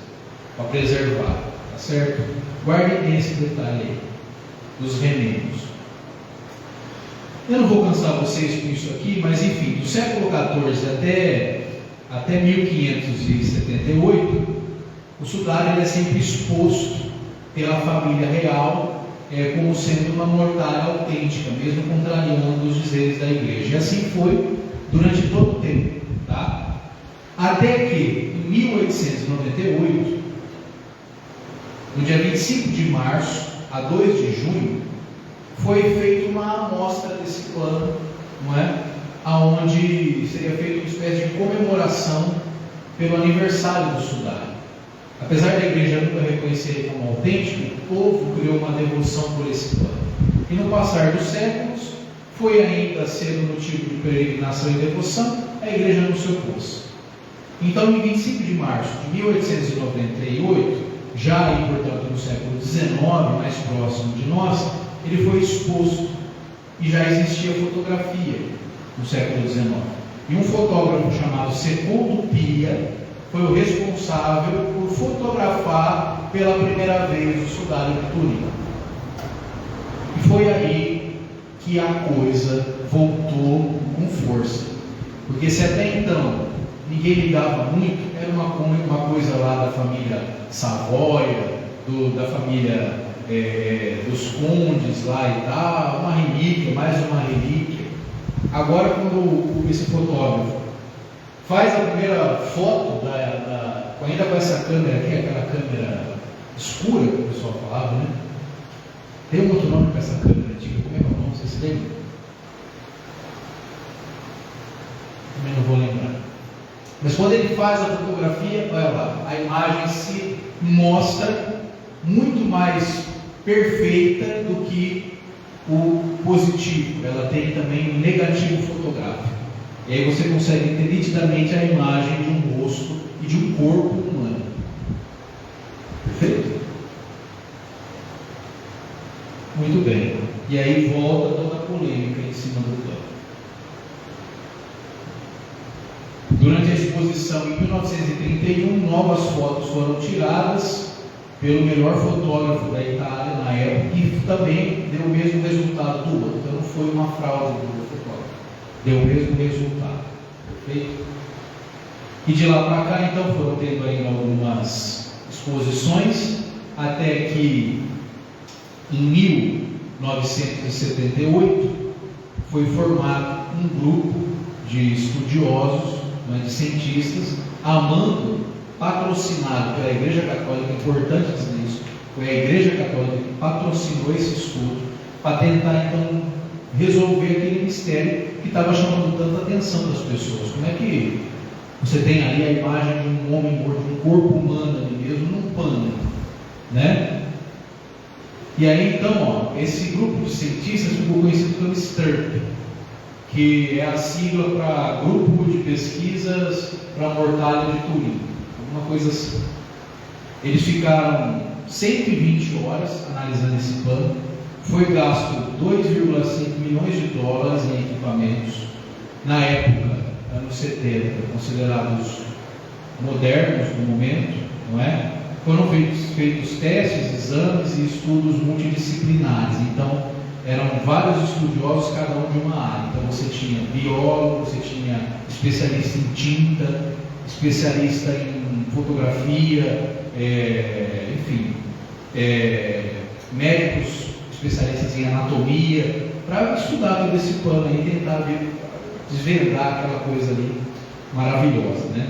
para preservar, tá certo? Guardem bem esse detalhe aí, dos remendos. Eu não vou cansar vocês com isso aqui, mas enfim, do século XIV até 1578, o sudário ele é sempre exposto pela família real como sendo uma mortalha autêntica, mesmo contrariando os dizeres da igreja. E assim foi durante todo o tempo. Tá? Até que, em 1898, no dia 25 de março a 2 de junho, foi feita uma amostra desse plano, não é? Onde seria feita uma espécie de comemoração pelo aniversário do sudário. Apesar da igreja nunca reconhecer ele como autêntico, o povo criou uma devoção por esse plano. E no passar dos séculos, foi ainda sendo motivo de peregrinação e devoção, a igreja não se opôs. Então, em 25 de março de 1898, já aí, portanto, no século XIX, mais próximo de nós, ele foi exposto e já existia fotografia no século XIX. E um fotógrafo chamado Sepuldo Pia foi o responsável por fotografar pela primeira vez o sudário de Turim. E foi aí que a coisa voltou com força. Porque se até então ninguém ligava muito, era uma coisa lá da família Savoia, da família dos condes lá e tal, uma relíquia, mais uma relíquia. Agora, quando esse fotógrafo faz a primeira foto, ainda com essa câmera aqui, aquela câmera escura, que o pessoal falava, né? Tem um outro nome para essa câmera antiga, como é que é o nome? Vocês lembram? Também não vou lembrar. Mas quando ele faz a fotografia, olha lá, a imagem se mostra muito mais perfeita do que o positivo. Ela tem também um negativo fotográfico. E aí você consegue ter nitidamente a imagem de um rosto e de um corpo humano. Perfeito? Muito bem. E aí volta toda a polêmica em cima do plano. Durante a exposição em 1931, novas fotos foram tiradas pelo melhor fotógrafo da Itália na época e também deu o mesmo resultado do outro. Então não foi uma fraude do fotógrafo, deu o mesmo resultado. Perfeito? E de lá para cá, então, foram tendo ainda algumas exposições, até que em 1978 foi formado um grupo de estudiosos, de cientistas, amando, patrocinado pela Igreja Católica. Importante dizer isso, foi a Igreja Católica que patrocinou esse estudo para tentar então resolver aquele mistério que estava chamando tanta atenção das pessoas. Como é que você tem ali a imagem de um homem morto, de um corpo humano ali mesmo, num pano, né? E aí então, esse grupo de cientistas ficou conhecido como STURP, que é a sigla para Grupo de Pesquisas para a Mortalha de Turim, alguma coisa assim. Eles ficaram 120 horas analisando esse pano. Foi gasto 2,5 milhões de dólares em equipamentos. Na época, anos 70, considerados modernos no momento, não é? Foram feitos testes, exames e estudos multidisciplinares. Então, eram vários estudiosos, cada um de uma área. Então, você tinha biólogo, você tinha especialista em tinta, especialista em fotografia, médicos especialistas em anatomia, para estudar todo esse pano e tentar desvendar aquela coisa ali maravilhosa, né?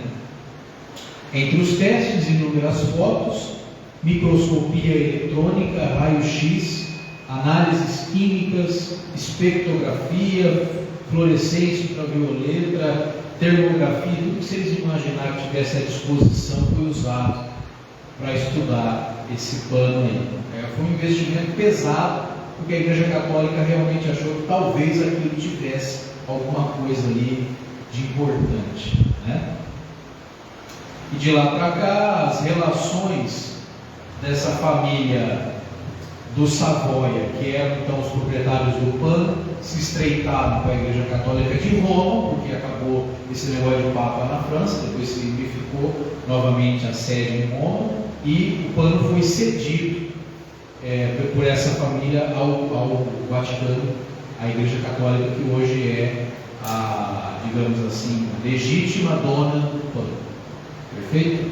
Entre os testes, inúmeras fotos, microscopia eletrônica, raio-x, análises químicas, espectrografia, fluorescência ultravioleta, termografia, tudo que vocês imaginarem que tivesse à disposição foi usado para estudar esse pano aí. Foi um investimento pesado, porque a Igreja Católica realmente achou que talvez aquilo tivesse alguma coisa ali de importante, né? E de lá para cá, as relações dessa família do Savoia, que eram então os proprietários do pano, se estreitaram com a Igreja Católica de Roma, porque acabou esse negócio de Papa na França, depois se unificou novamente a sede em Roma, e o pano foi cedido por essa família ao Vaticano, a Igreja Católica, que hoje é a, digamos assim, legítima dona do pano. Perfeito?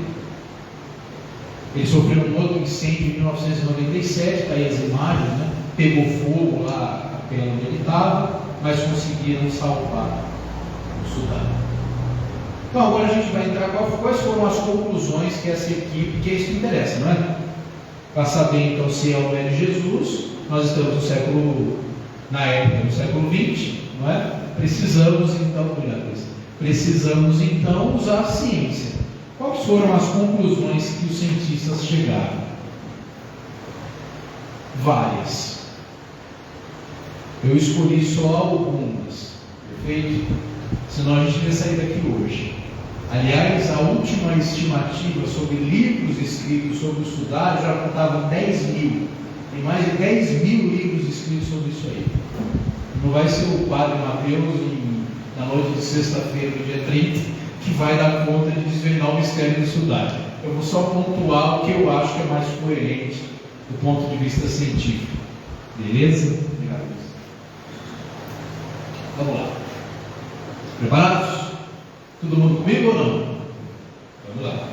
Ele sofreu um outro incêndio em 1997, está aí as imagens, né? Pegou fogo lá a capela onde ele estava, mas conseguiram salvar o soldado. Então agora a gente vai entrar quais foram as conclusões que essa equipe, que é isso que interessa, não é? Para saber então se é ou não é de Jesus. Nós estamos no século, na época do século XX, não é? Precisamos então usar a ciência. Quais foram as conclusões que os cientistas chegaram? Várias. Eu escolhi só algumas, perfeito? Senão a gente vai sair daqui hoje. Aliás, a última estimativa sobre livros escritos sobre o sudário já apontava 10 mil. Tem mais de 10 mil livros escritos sobre isso aí. Não vai ser o padre Mateus na noite de sexta-feira, do dia 30, que vai dar conta de desvendar o mistério do sudário. Eu vou só pontuar o que eu acho que é mais coerente do ponto de vista científico. Beleza? Obrigado. Vamos lá. Preparados? Todo mundo comigo ou não? Vamos lá.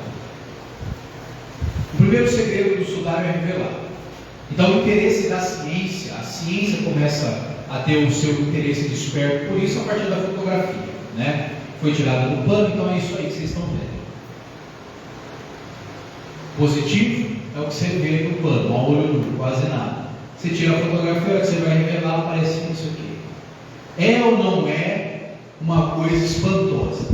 O primeiro segredo do sudário é revelado. Então, o interesse da ciência, a ciência começa a ter o seu interesse desperto por isso a partir da fotografia, né? Foi tirada do pano, então é isso aí que vocês estão vendo. Positivo, é o que você vê no plano, a olho nu, quase nada. Você tira a fotografia, a hora que você vai revelar, aparece isso aqui. É ou não é uma coisa espantosa?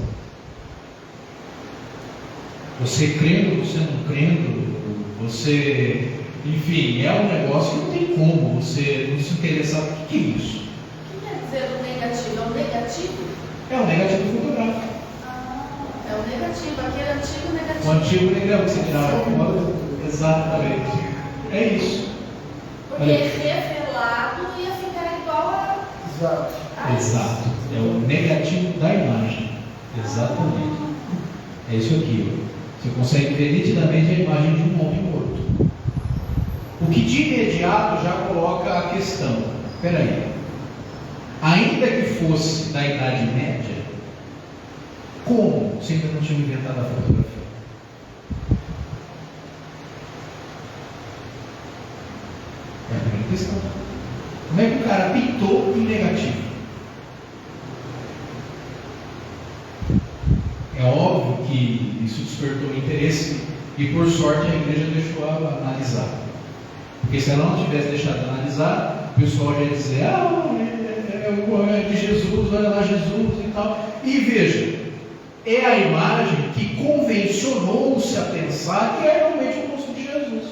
Você crendo, você não crendo, você... Enfim, é um negócio que não tem como você não se interessar. O que é isso? O que quer dizer o negativo? É o negativo? É o negativo fotográfico. É o negativo, aquele antigo negativo. O antigo negativo que você tirava foto. Exatamente. É isso. Porque revelado ia ficar igual a. Exato. Exato. É o negativo da imagem. Exatamente. É isso aqui. Ó. Você consegue ver nitidamente a imagem de um homem morto. O que de imediato já coloca a questão. Espera aí. Ainda que fosse da Idade Média, como você ainda não tinha inventado a fotografia? É a primeira questão. Como é que o cara pintou em negativo? É óbvio que isso despertou interesse e, por sorte, a igreja deixou ela analisar. Porque se ela não tivesse deixado analisar, o pessoal já ia dizer: é de Jesus, olha lá Jesus e tal. E veja, é a imagem que convencionou-se a pensar que é realmente o rosto de Jesus.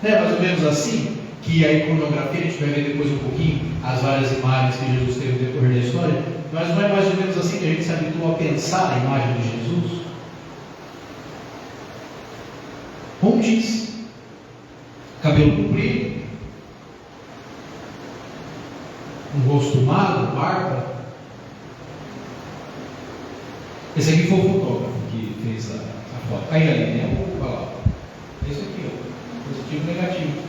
Não é mais ou menos assim que a iconografia, a gente vai ver depois um pouquinho as várias imagens que Jesus teve no decorrer da história, mas não é mais ou menos assim que a gente se habituou a pensar a imagem de Jesus? Como diz, cabelo comprido, um rosto magro, barba. Esse aqui foi o fotógrafo que fez a foto. Aí ali, né? Olha lá. Esse aqui, ó. Positivo e negativo.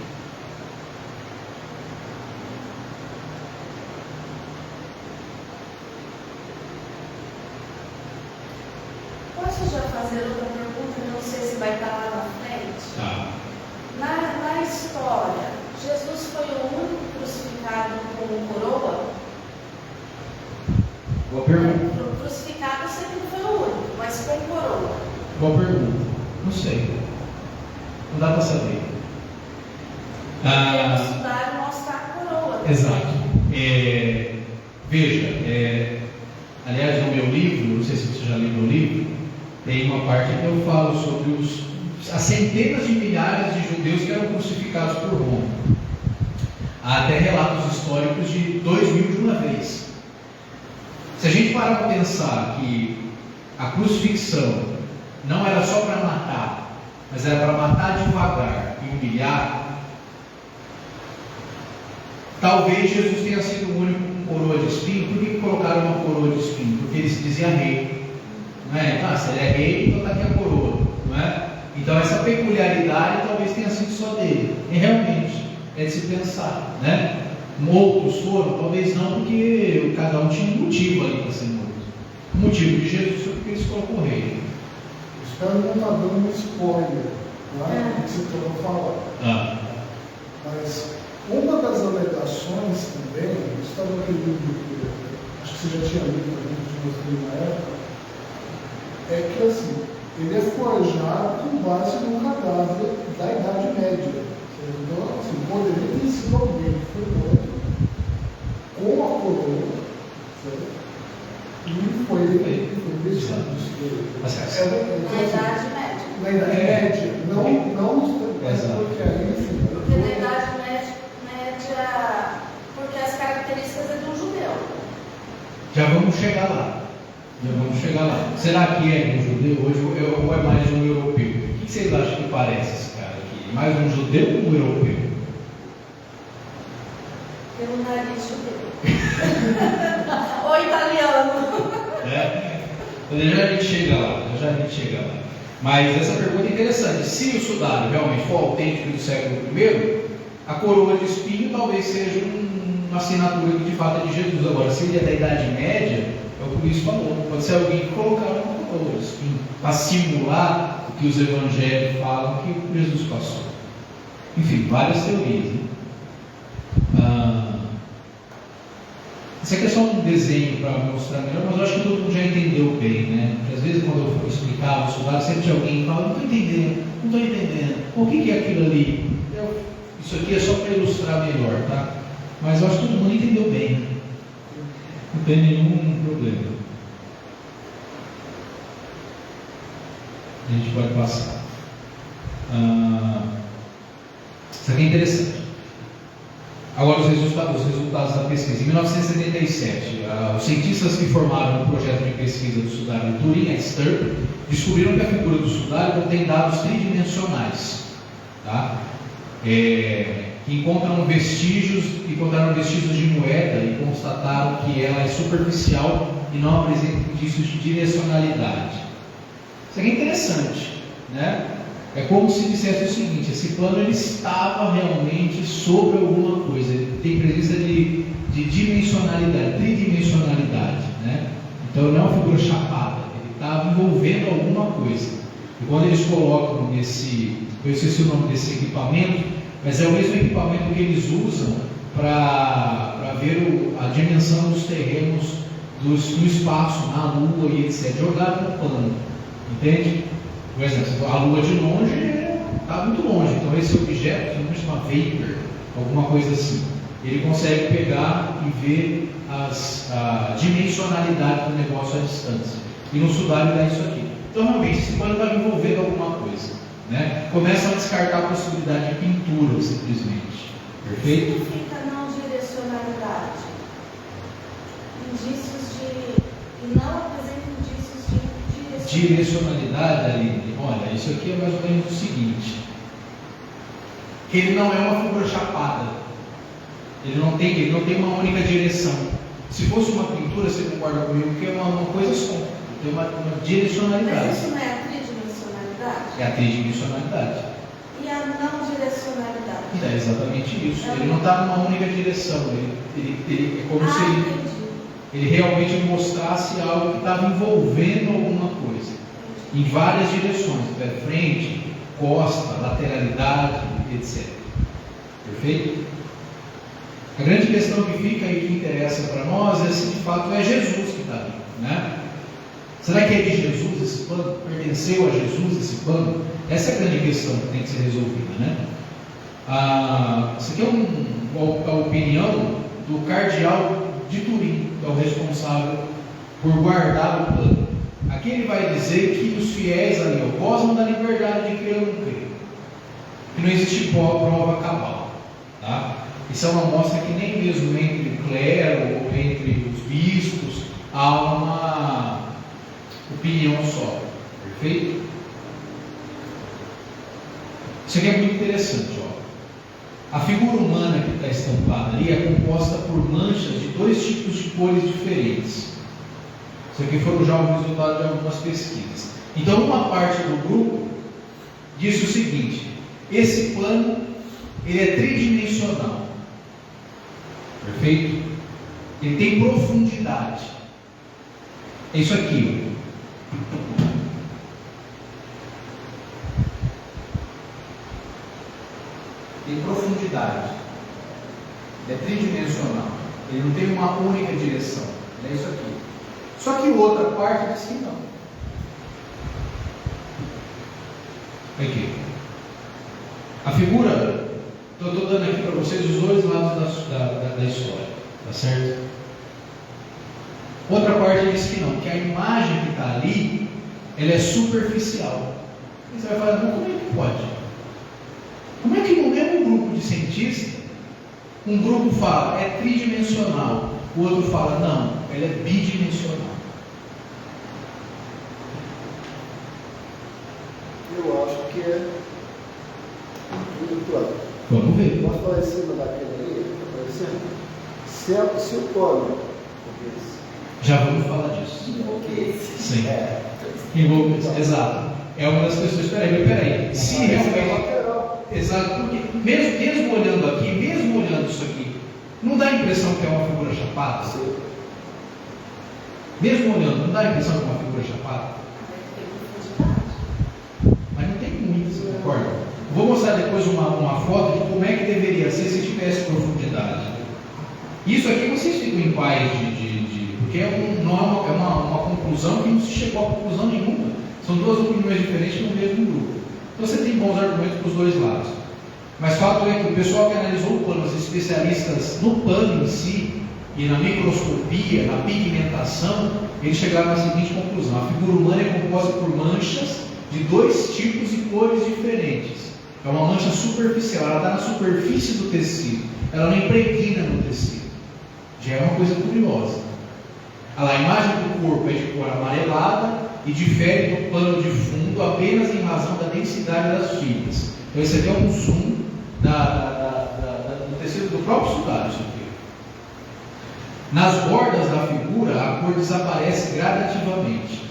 Posso já fazer outra pergunta? Não sei se vai estar lá na frente. Tá. Na história, Jesus foi o único crucificado com coroa? Boa pergunta. O crucificado sempre foi o único, mas com coroa. Boa pergunta. Não sei. Não dá para saber. Porque no sudário mostra a coroa. Exato. Veja, aliás, no meu livro, não sei se você já leu meu livro, tem uma parte que eu falo sobre as centenas de milhares de judeus que eram crucificados por Roma. Há até relatos históricos de 2.000 de uma vez. Se a gente parar para pensar que a crucifixão não era só para matar, mas era para matar devagar e humilhar, talvez Jesus tenha sido o único com coroa de espinho. Por que colocaram uma coroa de espinho? Porque ele se dizia rei. Não é? Se ele é rei, então está aqui a coroa. Não é? Então essa peculiaridade talvez tenha sido só dele. E realmente é de se pensar. Né? Outros foram, talvez não, porque cada um tinha um motivo ali para ser morto. O motivo de Jesus foi porque ele se colocou rei. Espero não estar dando um spoiler, não é? O que você estava falando. Mas uma das alegações também, eu estava naquele livro que acho que você já tinha lido, que eu mostrei na época, é que assim, ele é forjado com base no cadáver da Idade Média. Então, assim, poderia ter sido alguém que foi morto com a coroa, certo? E foi investido. Na Idade Média. Na Idade Média, não porque aí, enfim. Porque na Idade Média, porque as características é de um judeu. Já vamos chegar lá. Será que é um judeu hoje ou é mais um europeu? O que vocês acham que parece esse cara aqui? Mais um judeu ou um europeu? Pelo nariz judeu. Ou italiano. Já a gente chega lá. Mas essa pergunta é interessante. Se o sudário realmente for autêntico do século I, a coroa de espinho talvez seja uma assinatura que de fato é de Jesus. Agora, se ele é da Idade Média, é o que o Luiz falou, pode ser alguém que colocaram uma coroa de espinho para simular o que os evangelhos falam que Jesus passou. Enfim, várias teorias. Né? Isso aqui é só um desenho para mostrar melhor, mas eu acho que todo mundo já entendeu bem, né? Porque às vezes quando eu explicava, estudava, sempre tinha alguém que falava, não estou entendendo, o que é aquilo ali? Isso aqui é só para ilustrar melhor, tá? Mas eu acho que todo mundo entendeu bem, né? Não tem nenhum problema. A gente pode passar. Isso aqui é interessante. Agora, os resultados da pesquisa. Em 1977, os cientistas que formaram o projeto de pesquisa do sudário Turing e Stirp descobriram que a figura do sudário contém dados tridimensionais, tá? Que encontraram vestígios de moeda e constataram que ela é superficial e não apresenta indícios de direcionalidade. Isso aqui é interessante, né? É como se dissesse o seguinte: esse plano ele estava realmente sobre alguma coisa, ele tem presença de dimensionalidade, tridimensionalidade, né? Então não é uma figura chapada, ele estava envolvendo alguma coisa. E quando eles colocam eu esqueci o nome desse equipamento, mas é o mesmo equipamento que eles usam para ver a dimensão dos terrenos do espaço, na Lua e etc., jogado no plano, entende? Por exemplo, a Lua de longe está muito longe, então esse objeto, que se chama vapor, alguma coisa assim, ele consegue pegar e ver a dimensionalidade do negócio à distância. E no sudário dá isso aqui. Então, realmente, esse plano está envolvendo alguma coisa, né? Começam a descartar a possibilidade de pintura, simplesmente. Perfeito? O que significa não direcionalidade? Indícios de... não apresenta indícios de direcionalidade, Aline, olha, isso aqui é mais ou menos o seguinte: que ele não é uma figura chapada, ele não tem uma única direção. Se fosse uma pintura, você concorda comigo que é uma coisa só, tem uma direcionalidade. Mas isso não é a tridimensionalidade? É a tridimensionalidade. E a não direcionalidade? É exatamente isso. Ele não está numa única direção, ele é como se ele realmente mostrasse algo que estava envolvendo alguma coisa, em várias direções, frente, costa, lateralidade, etc. Perfeito? A grande questão que fica aí, que interessa para nós, é se de fato é Jesus que está ali, né? Será que é de Jesus esse plano? Pertenceu a Jesus esse plano? Essa é a grande questão que tem que ser resolvida, né? Isso aqui é a opinião do cardeal de Turim, que é o responsável por guardar o plano. Aqui ele vai dizer que os fiéis ali gozam da liberdade de crer ou não crer, que não existe prova cabal, tá? Isso é uma mostra que nem mesmo entre o clero ou entre os bispos há uma opinião só. Perfeito? Isso aqui é muito interessante, ó. A figura humana que está estampada ali é composta por manchas de dois tipos de cores diferentes. Isso aqui foram já o resultado de algumas pesquisas. Então, uma parte do grupo disse o seguinte: esse plano ele é tridimensional. Perfeito? Ele tem profundidade. É isso aqui. Tem profundidade. Ele é tridimensional. Ele não tem uma única direção. É isso aqui. Só que outra parte diz que não. Aqui. A figura, eu estou dando aqui para vocês os dois lados da história. Tá certo? Outra parte diz que não, que a imagem que está ali, ela é superficial. E você vai falar, não, como é que pode? Como é que no mesmo grupo de cientistas, um grupo fala, é tridimensional, o outro fala, não, ela é bidimensional? Eu acho que é muito claro. Vamos ver. Nós estamos em cima daquele ali, está aparecendo. Se o polo, Já vamos falar disso. Sim. Exato. É uma das questões. Peraí. Se realmente. Exato, porque mesmo olhando aqui, mesmo olhando isso aqui, não dá a impressão que é uma figura chapada? Sim. Mesmo olhando, não dá a impressão que é uma figura chapada? Mas não tem muito, você concorda? Vou mostrar depois uma foto de como é que deveria ser se tivesse profundidade. Isso aqui vocês ficam em paz porque não é uma conclusão que não se chegou a conclusão nenhuma. São duas opiniões diferentes no mesmo grupo. Então você tem bons argumentos para os dois lados. Mas fato é que o pessoal que analisou o pano, os especialistas no pano em si, e na microscopia, na pigmentação, eles chegaram à seguinte conclusão: a figura humana é composta por manchas de dois tipos e cores diferentes. É uma mancha superficial, ela está na superfície do tecido, ela não impregna no tecido. Já é uma coisa curiosa. A imagem do corpo é de cor amarelada e difere do pano de fundo apenas em razão da densidade das fibras. Então esse aqui é um zoom do tecido do próprio sudário. Nas bordas da figura, a cor desaparece gradativamente.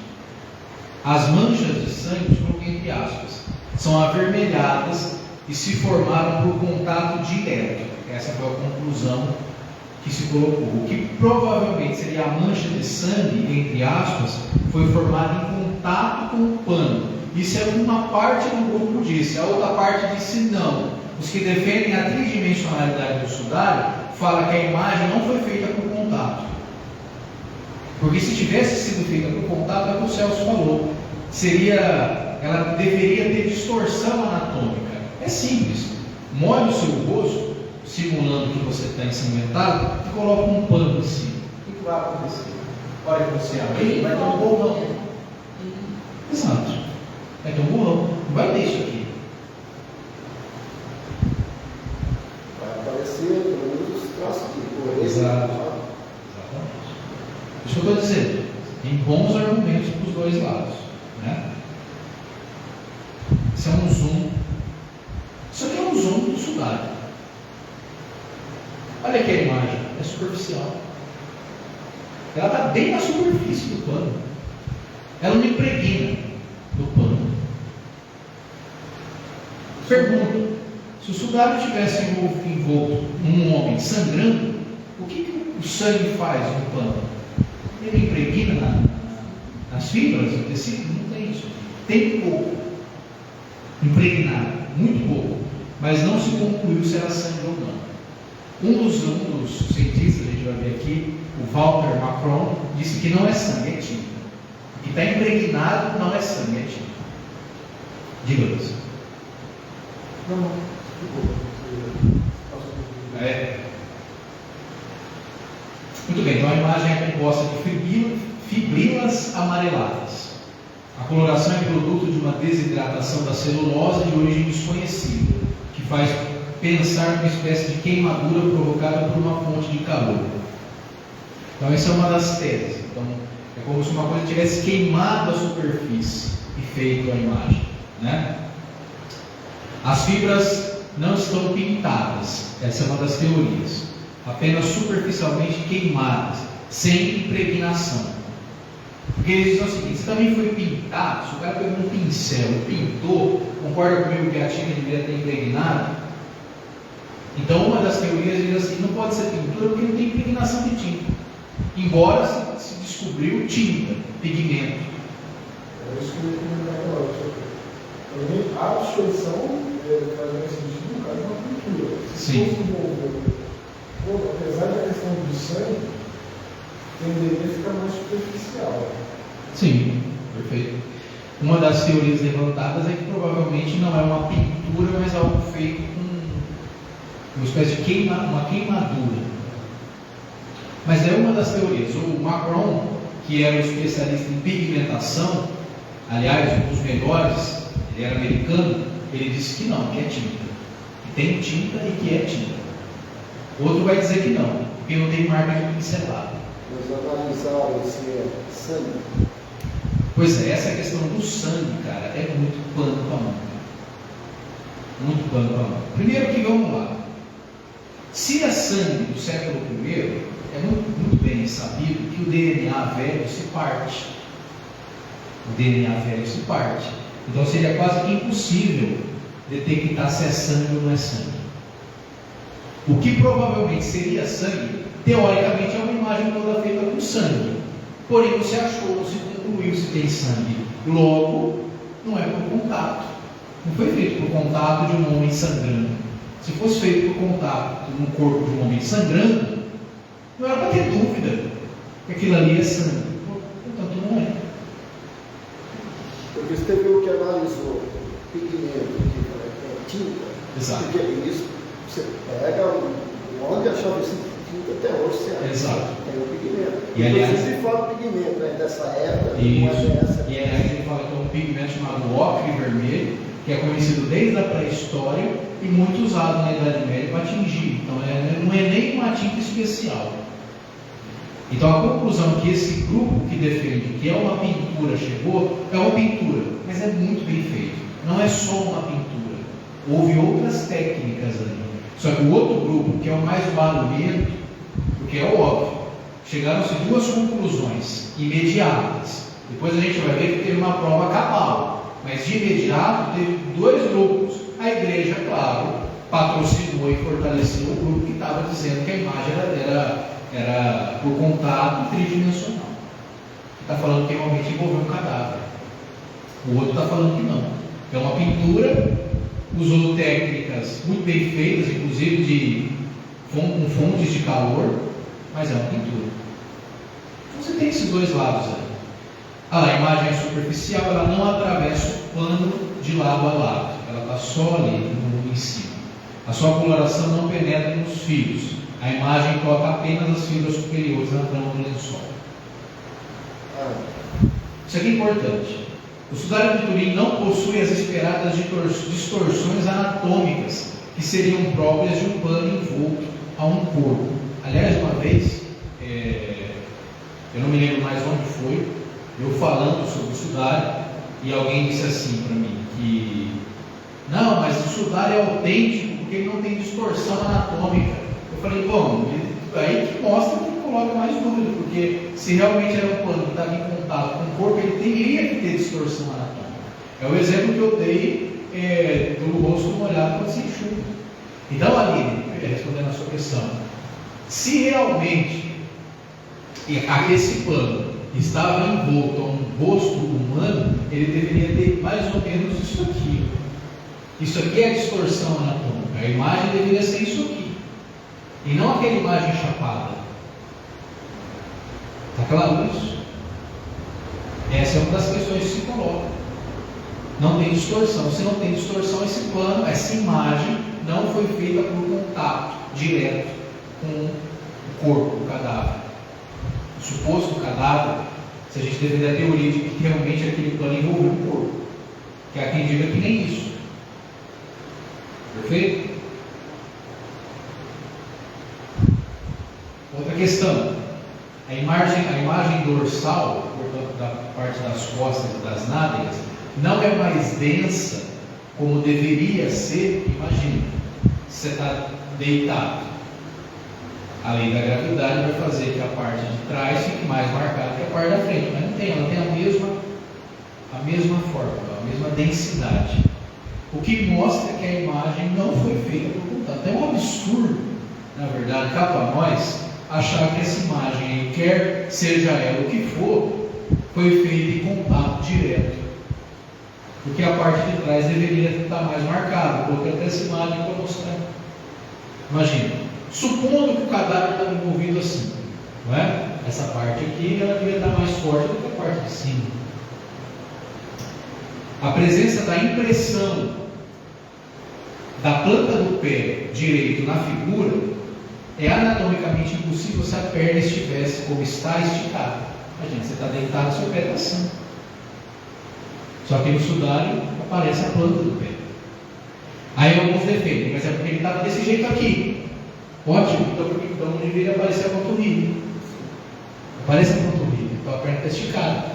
As manchas de sangue, entre aspas, são avermelhadas e se formaram por contato direto. Essa foi a conclusão que se colocou. O que provavelmente seria a mancha de sangue, entre aspas, foi formada em contato com o pano. Isso é uma parte do grupo disse. A outra parte disse não. Os que defendem a tridimensionalidade do sudário falam que a imagem não foi feita por contato. Porque se tivesse sido feita por contato, é o que o Celso falou. Ela deveria ter distorção anatômica. É simples. Molhe o seu rosto, simulando que você está ensanguentado, e coloca um pano em cima. O que vai acontecer? A hora que você abrir, vai ter um borrão. Exato. Vai ter um borrão. Não vai ter isso aqui. Vai aparecer pelo menos os traços de cor. Exato. Isso que eu estou dizendo. Tem bons argumentos para os dois lados. Né? Isso é um zoom. Isso aqui é um zoom do sudário. Olha aqui a imagem. É superficial. Ela está bem na superfície do pano. Ela não impregna do pano. Pergunta: se o sudário tivesse envolto num homem sangrando, o que o sangue faz no pano? Ele impregna nas fibras do tecido? Não tem isso. Tem pouco. Impregnado, muito pouco. Mas não se concluiu se era sangue ou não. Um dos cientistas, a gente vai ver aqui, o Walter Macron, disse que não é sangue, é tinta. O que está impregnado não é sangue, é tinta. Diga-nos. Não. Muito bem, então a imagem é composta de fibrilas amareladas. A coloração é produto de uma desidratação da celulose de origem desconhecida, que faz pensar numa espécie de queimadura provocada por uma fonte de calor. Então essa é uma das teses. Então é como se uma coisa tivesse queimado a superfície e feito a imagem, né? As fibras não estão pintadas, essa é uma das teorias, apenas superficialmente queimadas, sem impregnação. Porque eles dizem o seguinte: se também foi pintado, se o cara pegou um pincel e pintou, concorda comigo que a tinta deveria ter impregnado? Então uma das teorias diz assim: não pode ser pintura porque não tem impregnação de tinta, embora se descobriu tinta, pigmento. É isso que eu ia comentar agora. A absorção faz mais sentido no caso de uma pintura. Se fosse envolver, apesar da questão do sangue, tenderia a ficar mais superficial. Sim, perfeito. Uma das teorias levantadas é que provavelmente não é uma pintura, mas algo feito com uma espécie de uma queimadura. Mas é uma das teorias. O Macron, que era um especialista em pigmentação, aliás, um dos melhores, ele era americano, ele disse que não, que é tinta. Que tem tinta e que é tinta. Outro vai dizer que não, porque não tem marca de pincelada. Mas analisaram se é sangue. Pois é, essa questão do sangue, cara, é muito pano para mão. Muito pano para mão. Primeiro que vamos lá. Se é sangue do século I, é muito bem sabido que o DNA velho se parte. O DNA velho se parte. Então seria quase que impossível detectar se é sangue ou não é sangue. O que provavelmente seria sangue, teoricamente é uma imagem toda feita com sangue. Porém não se achou, não se concluiu se tem sangue. Logo, não é por contato. Não foi feito por contato de um homem sangrando. Se fosse feito por contato no corpo de um homem sangrando, Não era para ter dúvida que aquilo ali é sangue. Portanto, não é. Porque você viu que analisou pigmento, que tinta. Exato. Porque isso, você pega onde achava esse tinta até hoje, você acha. Exato. Tem o pigmento. E aliás, se fala pigmento, né, dessa época, isso. não é dessa. E aliás, ele fala que é um pigmento chamado ocre vermelho, que é conhecido desde a pré-história e muito usado na Idade Média para tingir. Então, não é nem uma tinta especial. Então, a conclusão que esse grupo que defende que é uma pintura chegou, é uma pintura, mas é muito bem feito. Não é só uma pintura. Houve outras técnicas ali. Só que o outro grupo, que é o mais barulhento, porque é o óbvio, chegaram-se duas conclusões imediatas. Depois a gente vai ver que teve uma prova cabal, mas de imediato teve dois grupos. A igreja, claro, patrocinou e fortaleceu o grupo que estava dizendo que a imagem era por contato tridimensional. Está falando que realmente envolveu um cadáver. O outro está falando que não. É uma pintura, usou técnicas muito bem feitas, inclusive com fontes de calor, mas é uma pintura. Então você tem esses dois lados aí. A imagem é superficial, ela não atravessa o pano de lado a lado, ela está só ali em cima. A sua coloração não penetra nos fios, a imagem toca apenas as fibras superiores na trama do lençol. Isso aqui é importante. O sudário de Turim não possui as esperadas distorções anatômicas que seriam próprias de um pano envolto a um corpo. Aliás, uma vez, eu não me lembro mais onde foi, eu falando sobre o sudário, e alguém disse assim para mim, que não, mas o sudário é autêntico porque ele não tem distorção anatômica. Eu falei, bom, aí que mostra que coloca mais dúvida, porque se realmente era um pano que estava em contato com o corpo, ele teria que ter distorção anatômica. É o exemplo que eu dei do rosto molhado quando se enxuga. Então, Aline, respondendo a sua questão, se realmente esse pano estava envolto a um rosto humano, ele deveria ter mais ou menos isso aqui. Isso aqui é a distorção anatômica. A imagem deveria ser isso aqui, e não aquela imagem chapada. Está claro isso? Essa é uma das questões que se coloca. Não tem distorção. Se não tem distorção, esse plano, essa imagem não foi feita por contato direto com o corpo, o cadáver. O suposto cadáver, se a gente defender a teoria de que realmente aquele plano envolveu o corpo, que há quem diga que nem isso. Perfeito? Outra questão. A imagem dorsal, portanto, da parte das costas e das nádegas, não é mais densa como deveria ser. Imagina, você está deitado. A lei da gravidade vai fazer que a parte de trás fique mais marcada que a parte da frente, mas não tem, ela tem a mesma forma, a mesma densidade. O que mostra que a imagem não foi feita por contato. É um absurdo, na verdade, cá para nós, achar que essa imagem, quer seja ela o que for, foi feita em contato direto. Porque a parte de trás deveria estar mais marcada. Coloquei até essa imagem para mostrar. Imagina, supondo que o cadáver está envolvido assim, não é? Essa parte aqui ela devia estar mais forte do que a parte de cima. A presença da impressão da planta do pé direito na figura é anatomicamente impossível se a perna estivesse como está esticada. Imagina, você está deitado, seu pé está assim. Só que no sudário aparece a planta do pé. Aí alguns defendem, mas é porque ele estava desse jeito aqui. Ótimo, então não deveria aparecer a panturrilha. Aparece a panturrilha, então a perna está esticada.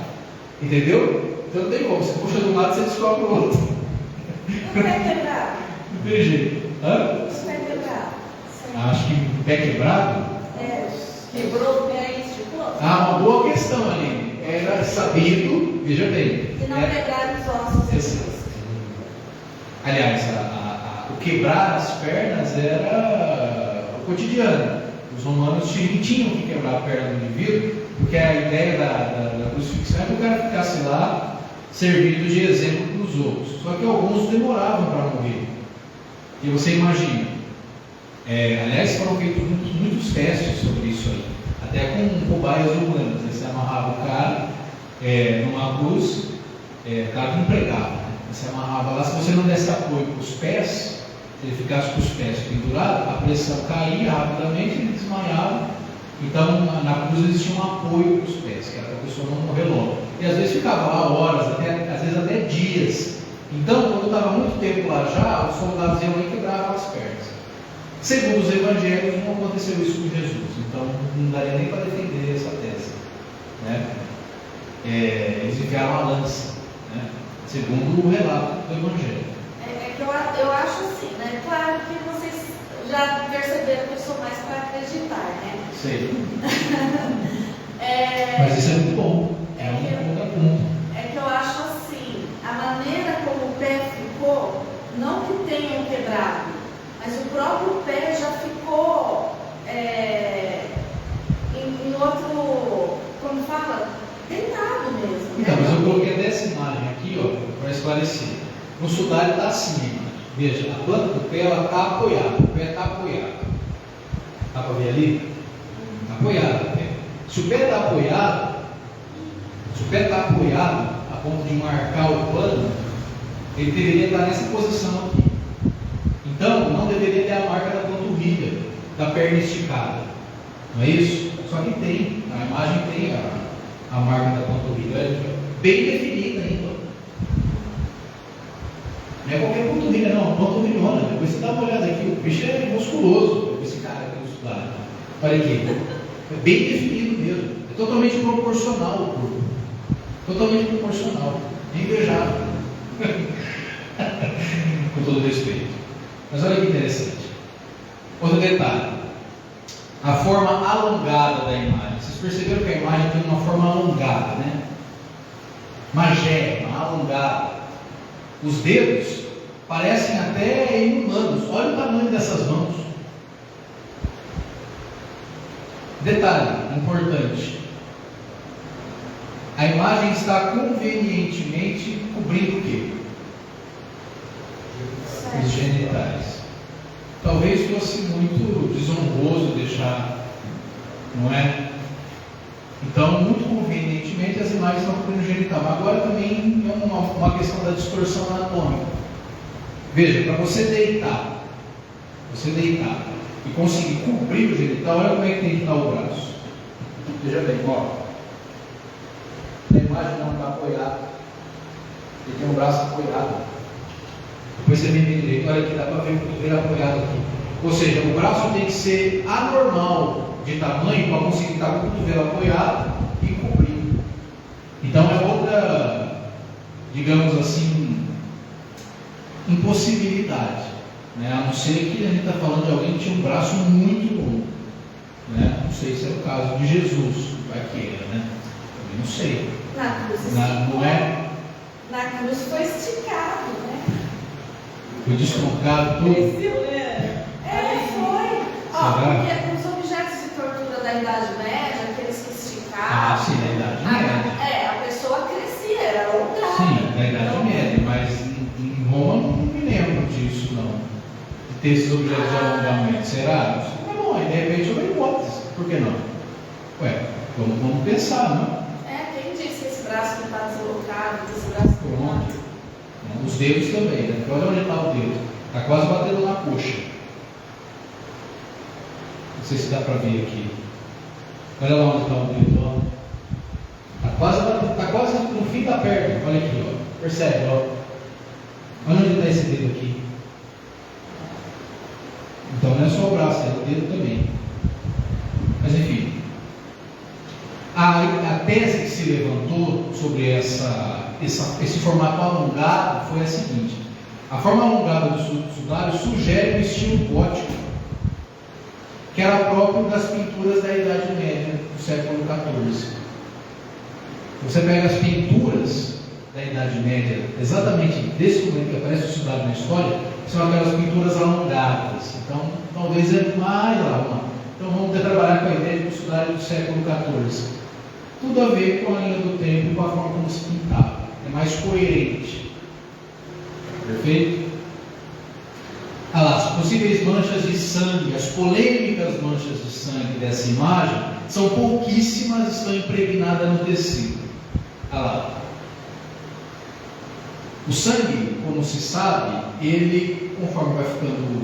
Entendeu? Então não tem como, você puxa de um lado e você descobre o outro. O pé quebrado. Não tem jeito. Hã? O pé quebrado. Acho que o pé quebrado? Quebrou o pé e esticou. Uma boa questão ali. Era sabido, veja bem. E não quebraram os ossos. Aliás, o quebrar as pernas era o cotidiano. Os romanos tinham que quebrar a perna do indivíduo, porque a ideia da crucifixão é que o cara ficasse lá servindo de exemplo para os outros. Só que alguns demoravam para morrer. E você imagina, aliás, foram feitos muitos testes sobre isso aí. até com cobaias humanas. Você amarrava o cara numa cruz, o cara não pregava, né? Você amarrava lá, se você não desse apoio com os pés, se ele ficasse com os pés pendurados, a pressão caía rapidamente, ele desmaiava. Então na cruz existia um apoio para os pés, que era para a pessoa não morrer logo. E às vezes ficava lá horas, às vezes até dias. Então, quando estava muito tempo lá já, os soldados iam lá e quebravam as pernas. Segundo os evangelhos, não aconteceu isso com Jesus. Então, não daria nem para defender essa tese, né? Eles enviaram a lança, né? Segundo o relato do evangelho. Que eu acho assim, né? Claro que vocês já perceberam que eu sou mais para acreditar, né? Sei. Mas isso é muito bom. É um ponto. É que eu acho assim, a maneira como o pé ficou, não que tenham quebrado, mas o próprio pé já ficou em outro, como fala, deitado mesmo. Então, mas eu coloquei dessa imagem aqui, ó, para esclarecer. No sudário está assim, veja, a planta do pé está apoiada, o pé está apoiado. Dá para ver ali? Está apoiado o pé. Se o pé está apoiado, a ponto de marcar o plano, ele deveria estar nessa posição aqui. Então, não deveria ter a marca da panturrilha, da perna esticada. Não é isso? Só que tem, a imagem tem a marca da panturrilha, bem definida ainda. Não é qualquer panturrilha, não, panturrilhona. Depois você dá uma olhada aqui, o bicho é musculoso, esse cara aqui musculado. Olha aqui, é bem definido mesmo, é totalmente proporcional o corpo. Totalmente proporcional, é invejável. Com todo respeito. Mas olha que interessante. Outro detalhe. A forma alongada da imagem. Vocês perceberam que a imagem tem uma forma alongada, né? Magérrima, alongada. Os dedos parecem até inumanos. Olha o tamanho dessas mãos. Detalhe importante. A imagem está convenientemente cobrindo o quê? Os genitais. Talvez fosse muito desonroso deixar, não é? Então, muito convenientemente, as imagens estão cobrindo o genital. Mas agora também é uma questão da distorção anatômica. Veja, para você deitar e conseguir cobrir o genital, olha como é que tem que estar o braço. Veja bem, ó. A imagem não está apoiada. Ele tem o braço apoiado. Depois você vem bem direito, olha aqui, dá para ver o cotovelo apoiado aqui. Ou seja, o braço tem que ser anormal de tamanho para conseguir estar com o cotovelo apoiado e cobrir. Então é outra, digamos assim, impossibilidade, né? A não ser que a gente está falando de alguém que tinha um braço muito longo, né? Não sei se é o caso de Jesus, vai que era, né? Eu não sei. Na cruz Não é? Na cruz foi esticado, né? Foi destroncado tudo. Foi. Ó, Será? porque os objetos de tortura da Idade Média, aqueles que esticavam. Sim, na Idade Média. A pessoa crescia, era alongada. Sim, na Idade Média, mas em Roma não me lembro disso, não. De ter esses objetos de alongamento. Será? Isso é bom, de repente é uma hipótese. Por que não? Ué, vamos pensar, não? Quem disse que esse braço não está deslocado, esse braço não está? Pronto. Os dedos também, né? Olha onde está o dedo. Está quase batendo na coxa. Não sei se dá para ver aqui. Olha lá onde está o dedo. Está quase no fim da perna. Olha aqui, ó. Percebe? Ó. Olha onde está esse dedo aqui. Então não é só o braço, é o dedo também. Mas enfim. A tese que se levantou sobre esse formato alongado foi a seguinte: a forma alongada do sudário sugere um estilo gótico, que era próprio das pinturas da Idade Média, do século XIV. Você pega as pinturas da Idade Média, exatamente desse momento que aparece o sudário na história, são aquelas pinturas alongadas. Então, talvez é mais lá. Então, vamos trabalhar com a ideia do sudário do século XIV. Tudo a ver com a linha do tempo e com a forma como se pintava. É mais coerente. Perfeito? As possíveis manchas de sangue, as polêmicas manchas de sangue dessa imagem são pouquíssimas, estão impregnadas no tecido. Olha lá. O sangue, como se sabe, ele, conforme vai ficando,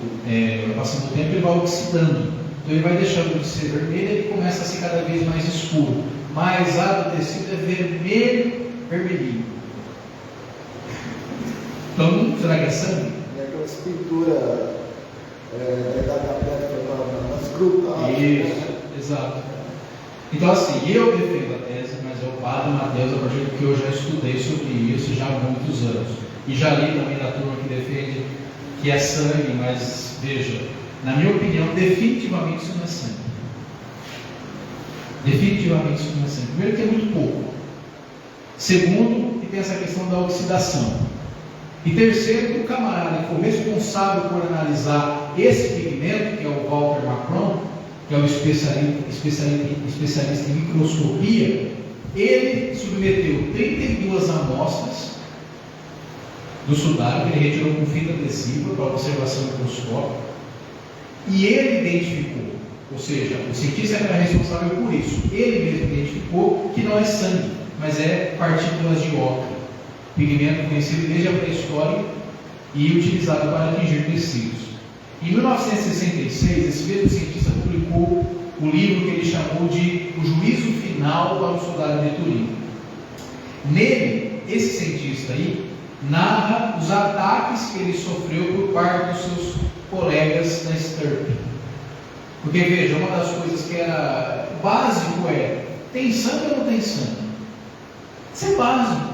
vai passando o tempo, ele vai oxidando. Então ele vai deixando de ser vermelho e ele começa a ser cada vez mais escuro. Mas a do tecido é vermelhinho. Então, será que é sangue? É aquelas pinturas da Idade da Pedra, nas grutas. Isso, exato. Então, assim, eu defendo a tese, mas é o Padre Mateus, a partir do que eu já estudei sobre isso já há muitos anos. E já li também da turma que defende que é sangue, mas veja, na minha opinião, definitivamente isso não é sangue. Definitivamente isso não é sangue. Primeiro, que é muito pouco. Segundo, que tem essa questão da oxidação. E terceiro, que o camarada que foi responsável por analisar esse pigmento, que é o Walter Macron, que é um especialista em microscopia, ele submeteu 32 amostras do sudário, que ele retirou com fita adesiva para observação microscópica, e ele identificou, ou seja, o cientista era responsável por isso, ele mesmo identificou que não é sangue, mas é partículas de ocre, pigmento conhecido desde a pré-história e utilizado para atingir tecidos. Em 1966, esse mesmo cientista publicou o livro que ele chamou de O Juízo Final para o Soldado de Turim. Nele, esse cientista aí narra os ataques que ele sofreu por parte dos seus colegas da STURP. Porque veja, uma das coisas que era básico é: tem sangue ou não tem sangue? Isso é básico.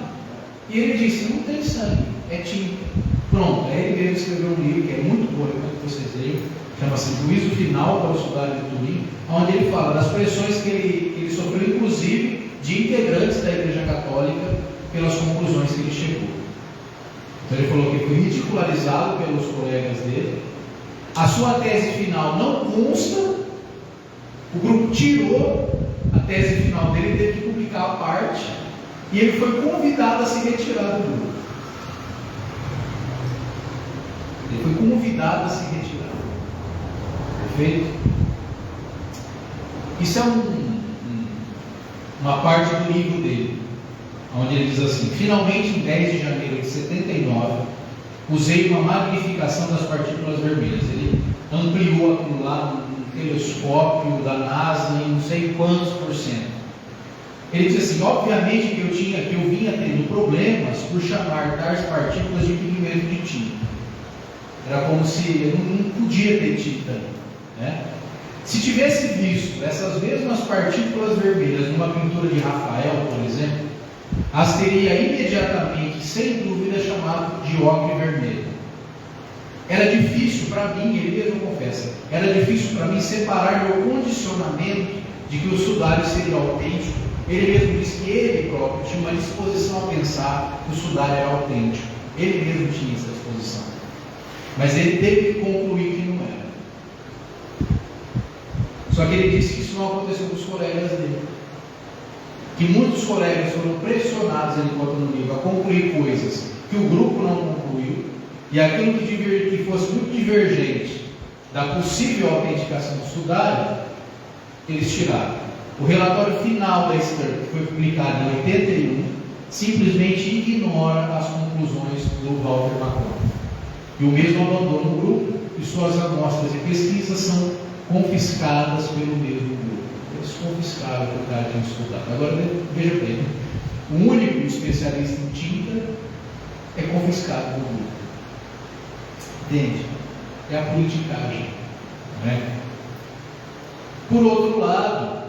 E ele disse: não tem sangue, é tinta. Pronto, aí ele mesmo escreveu um livro que é muito bom, que vocês leem, chama-se Juízo Final para o Soldado de Turim, onde ele fala das pressões que ele sofreu, inclusive de integrantes da Igreja Católica, pelas conclusões que ele chegou. Então ele falou que foi ridicularizado pelos colegas dele, a sua tese final não consta, o grupo tirou a tese final dele, ele teve que publicar a parte, e ele foi convidado a se retirar do grupo. Ele foi convidado a se retirar. Perfeito? Isso é uma parte do livro dele, onde ele diz assim: finalmente, em 10 de janeiro de 79, usei uma magnificação das partículas vermelhas. Ele ampliou aquilo lá no telescópio da NASA em não sei quantos por cento. Ele diz assim: obviamente que eu vinha tendo problemas por chamar tais partículas de pigmento de tinta. Era como se eu não podia ter tinta, né? Se tivesse visto essas mesmas partículas vermelhas numa pintura de Rafael, por exemplo, as teria imediatamente, sem dúvida, chamado de ocre vermelho. Era difícil para mim, ele mesmo confessa, era difícil para mim separar meu condicionamento de que o sudário seria autêntico. Ele mesmo disse que ele próprio tinha uma disposição a pensar que o sudário era autêntico. Ele mesmo tinha essa disposição. Mas ele teve que concluir que não era. Só que ele disse que isso não aconteceu com os colegas dele. Que muitos colegas foram pressionados, ele conta no livro, a concluir coisas que o grupo não concluiu, e aquilo que fosse muito divergente da possível autenticação do sudário, eles tiraram. O relatório final da STURP, que foi publicado em 81, simplesmente ignora as conclusões do Walter Macron. E o mesmo abandona o grupo, e suas amostras de pesquisa são confiscadas pelo mesmo grupo. Eles confiscaram o que o cara tinha estudado. Agora, veja bem, o único especialista em tinta é confiscado pelo grupo. Entende? É a politicagem. Não é? Por outro lado,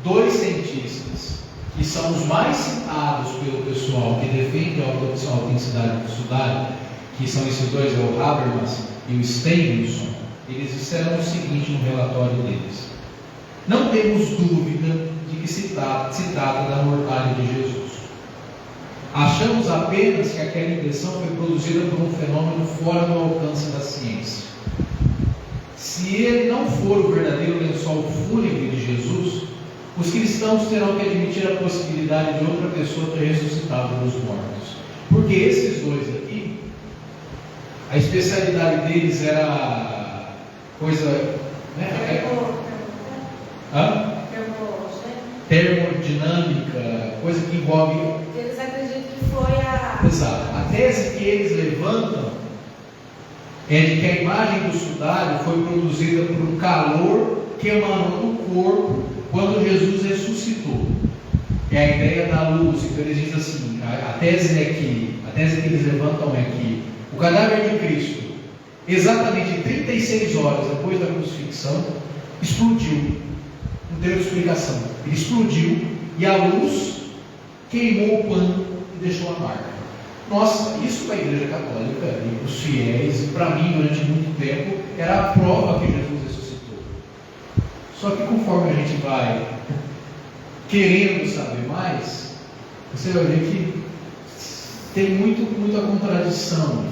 dois cientistas, que são os mais citados pelo pessoal que defende a autenticidade do sudário, que são esses dois, é o Habermas e o Stevenson, eles disseram o seguinte no relatório deles: não temos dúvida de que se trata da mortalha de Jesus. Achamos apenas que aquela impressão foi produzida por um fenômeno fora do alcance da ciência. Se ele não for o verdadeiro lençol fúnebre de Jesus, os cristãos terão que admitir a possibilidade de outra pessoa ter ressuscitado dos mortos. Porque esses dois aqui, a especialidade deles era coisa... Né? Pegou. termodinâmica, coisa que envolve. Eles acreditam que foi a. Exato. A tese que eles levantam é de que a imagem do sudário foi produzida por um calor que emanou do corpo quando Jesus ressuscitou. É a ideia da luz. Então eles dizem assim, a tese que eles levantam é que o cadáver de Cristo, exatamente 36 horas depois da crucifixão, explodiu. Não teve explicação. Ele explodiu e a luz queimou o pano e deixou a marca. Nossa, isso para a Igreja Católica e para os fiéis, e para mim durante muito tempo, era a prova que Jesus ressuscitou. Só que conforme a gente vai querendo saber mais, você vai ver que tem muita contradição.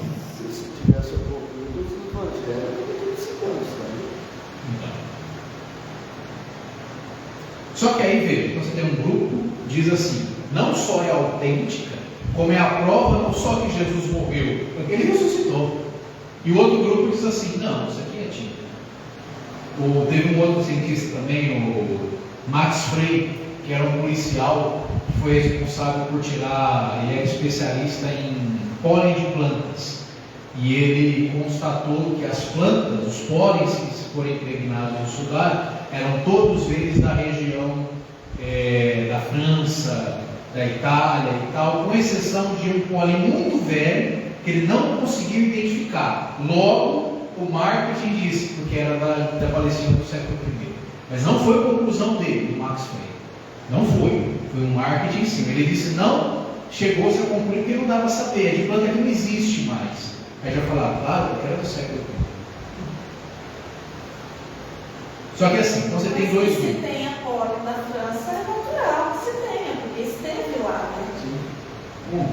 Se tivesse ocorrido os evangelhos, não precisamos, sabe? Então. Só que aí veja, você tem um grupo que diz assim, não só é autêntica, como é a prova não só que Jesus morreu, porque ele ressuscitou. E o outro grupo diz assim, não, isso aqui é tinta. Teve um outro cientista também, o Max Frey, que era um policial, que foi responsável por tirar, ele é especialista em pólen de plantas. E ele constatou que as plantas, os pólens que foram impregnados no sudário, eram todos eles da região da França, da Itália e tal, com exceção de um pólen muito velho, que ele não conseguiu identificar. Logo, o marketing disse, porque era da Palestina do século I. Mas não foi a conclusão dele, do Max Frey. Não foi. Foi um marketing em cima. Ele disse, não, chegou-se a concluir porque não dá para saber. É de planta que não existe mais. Aí já falaram, claro, porque era do século I. Só que assim, então você tem dois grupos. Se tem a pólen da França, é natural que se tenha, porque esteve lá, né?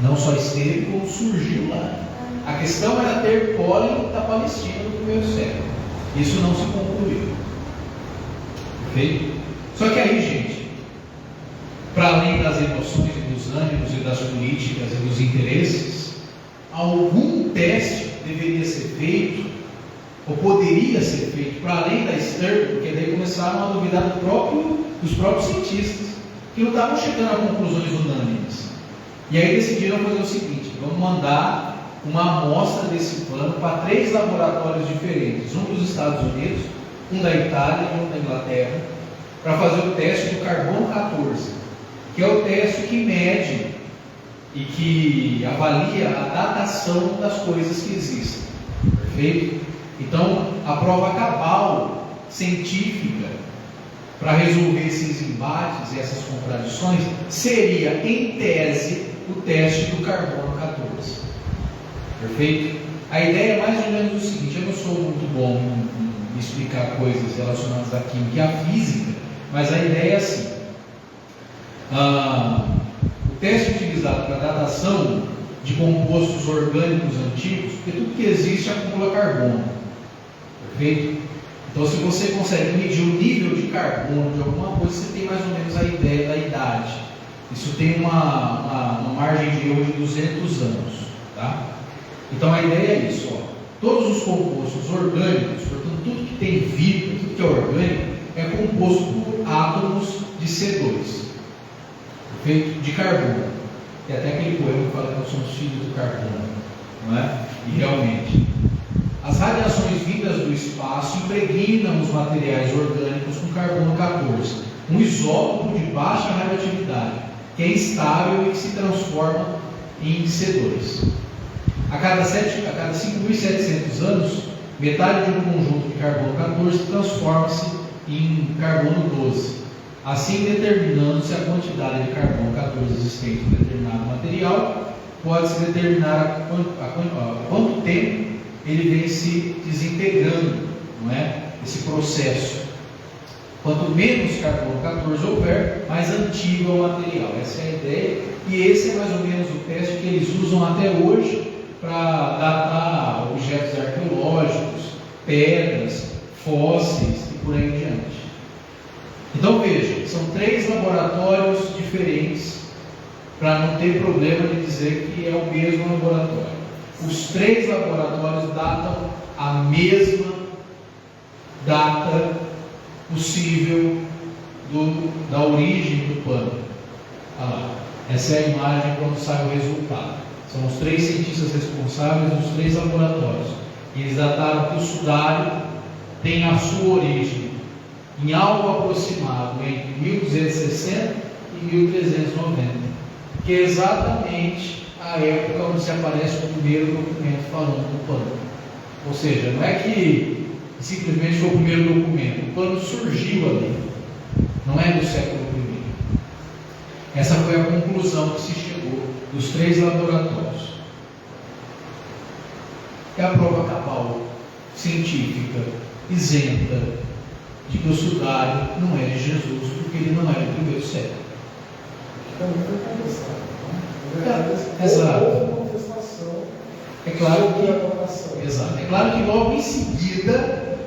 Não só esteve, como surgiu lá. A questão era ter pólen da Palestina no primeiro século. Isso não se concluiu. Perfeito? Só que aí, gente, para além das emoções e dos ânimos e das políticas e dos interesses, algum teste deveria ser feito, ou poderia ser feito, para além da externa, porque daí começaram a duvidar dos próprios cientistas, que não estavam chegando a conclusões unânimes. E aí decidiram fazer o seguinte, vamos mandar uma amostra desse plano para 3 laboratórios diferentes, um dos Estados Unidos, um da Itália e um da Inglaterra, para fazer o teste do carbono 14, que é o teste que mede e que avalia a datação das coisas que existem. Perfeito? Então, a prova cabal científica para resolver esses embates e essas contradições seria, em tese, o teste do carbono 14. Perfeito? A ideia é mais ou menos o seguinte, eu não sou muito bom em explicar coisas relacionadas à química e à física, mas a ideia é assim. O teste utilizado para datação de compostos orgânicos antigos, porque tudo que existe acumula carbono. Perfeito? Então, se você consegue medir o nível de carbono de alguma coisa, você tem mais ou menos a ideia da idade. Isso tem uma margem de erro de 200 anos. Tá? Então, a ideia é isso. Ó. Todos os compostos orgânicos, portanto, tudo que tem vida, tudo que é orgânico, é composto por átomos de C2, feito de carbono. Tem até aquele poema que fala que nós somos filhos do carbono, não é? E realmente, as radiações vindas do espaço impregnam os materiais orgânicos com carbono 14, um isótopo de baixa radioatividade, que é instável e que se transforma em C2. A cada 5.700 anos, metade de um conjunto de carbono 14 transforma-se em carbono 12, assim determinando-se a quantidade de carbono 14 existente em determinado material, pode-se determinar a quanto tempo ele vem se desintegrando, não é? Esse processo. Quanto menos carbono 14 houver, mais antigo é o material. Essa é a ideia, e esse é mais ou menos o teste que eles usam até hoje para datar objetos arqueológicos, pedras, fósseis e por aí em diante. Então veja, são 3 laboratórios diferentes para não ter problema de dizer que é o mesmo laboratório. Os 3 laboratórios datam a mesma data possível da origem do pano. Olha lá, essa é a imagem quando sai o resultado. São os 3 cientistas responsáveis dos 3 laboratórios. E eles dataram que o sudário tem a sua origem em algo aproximado entre 1260 e 1390, que é exatamente a época onde se aparece o primeiro documento falando do pano. Ou seja, não é que simplesmente foi o primeiro documento, o pano surgiu ali, não é do século I. Essa foi a conclusão que se chegou dos 3 laboratórios. É a prova cabal, científica, isenta, de que o sudário não é de Jesus, porque ele não é do primeiro século. Também foi conversado. Exato. Houve contestação É claro sobre a que, adoração. exato. É claro que logo em seguida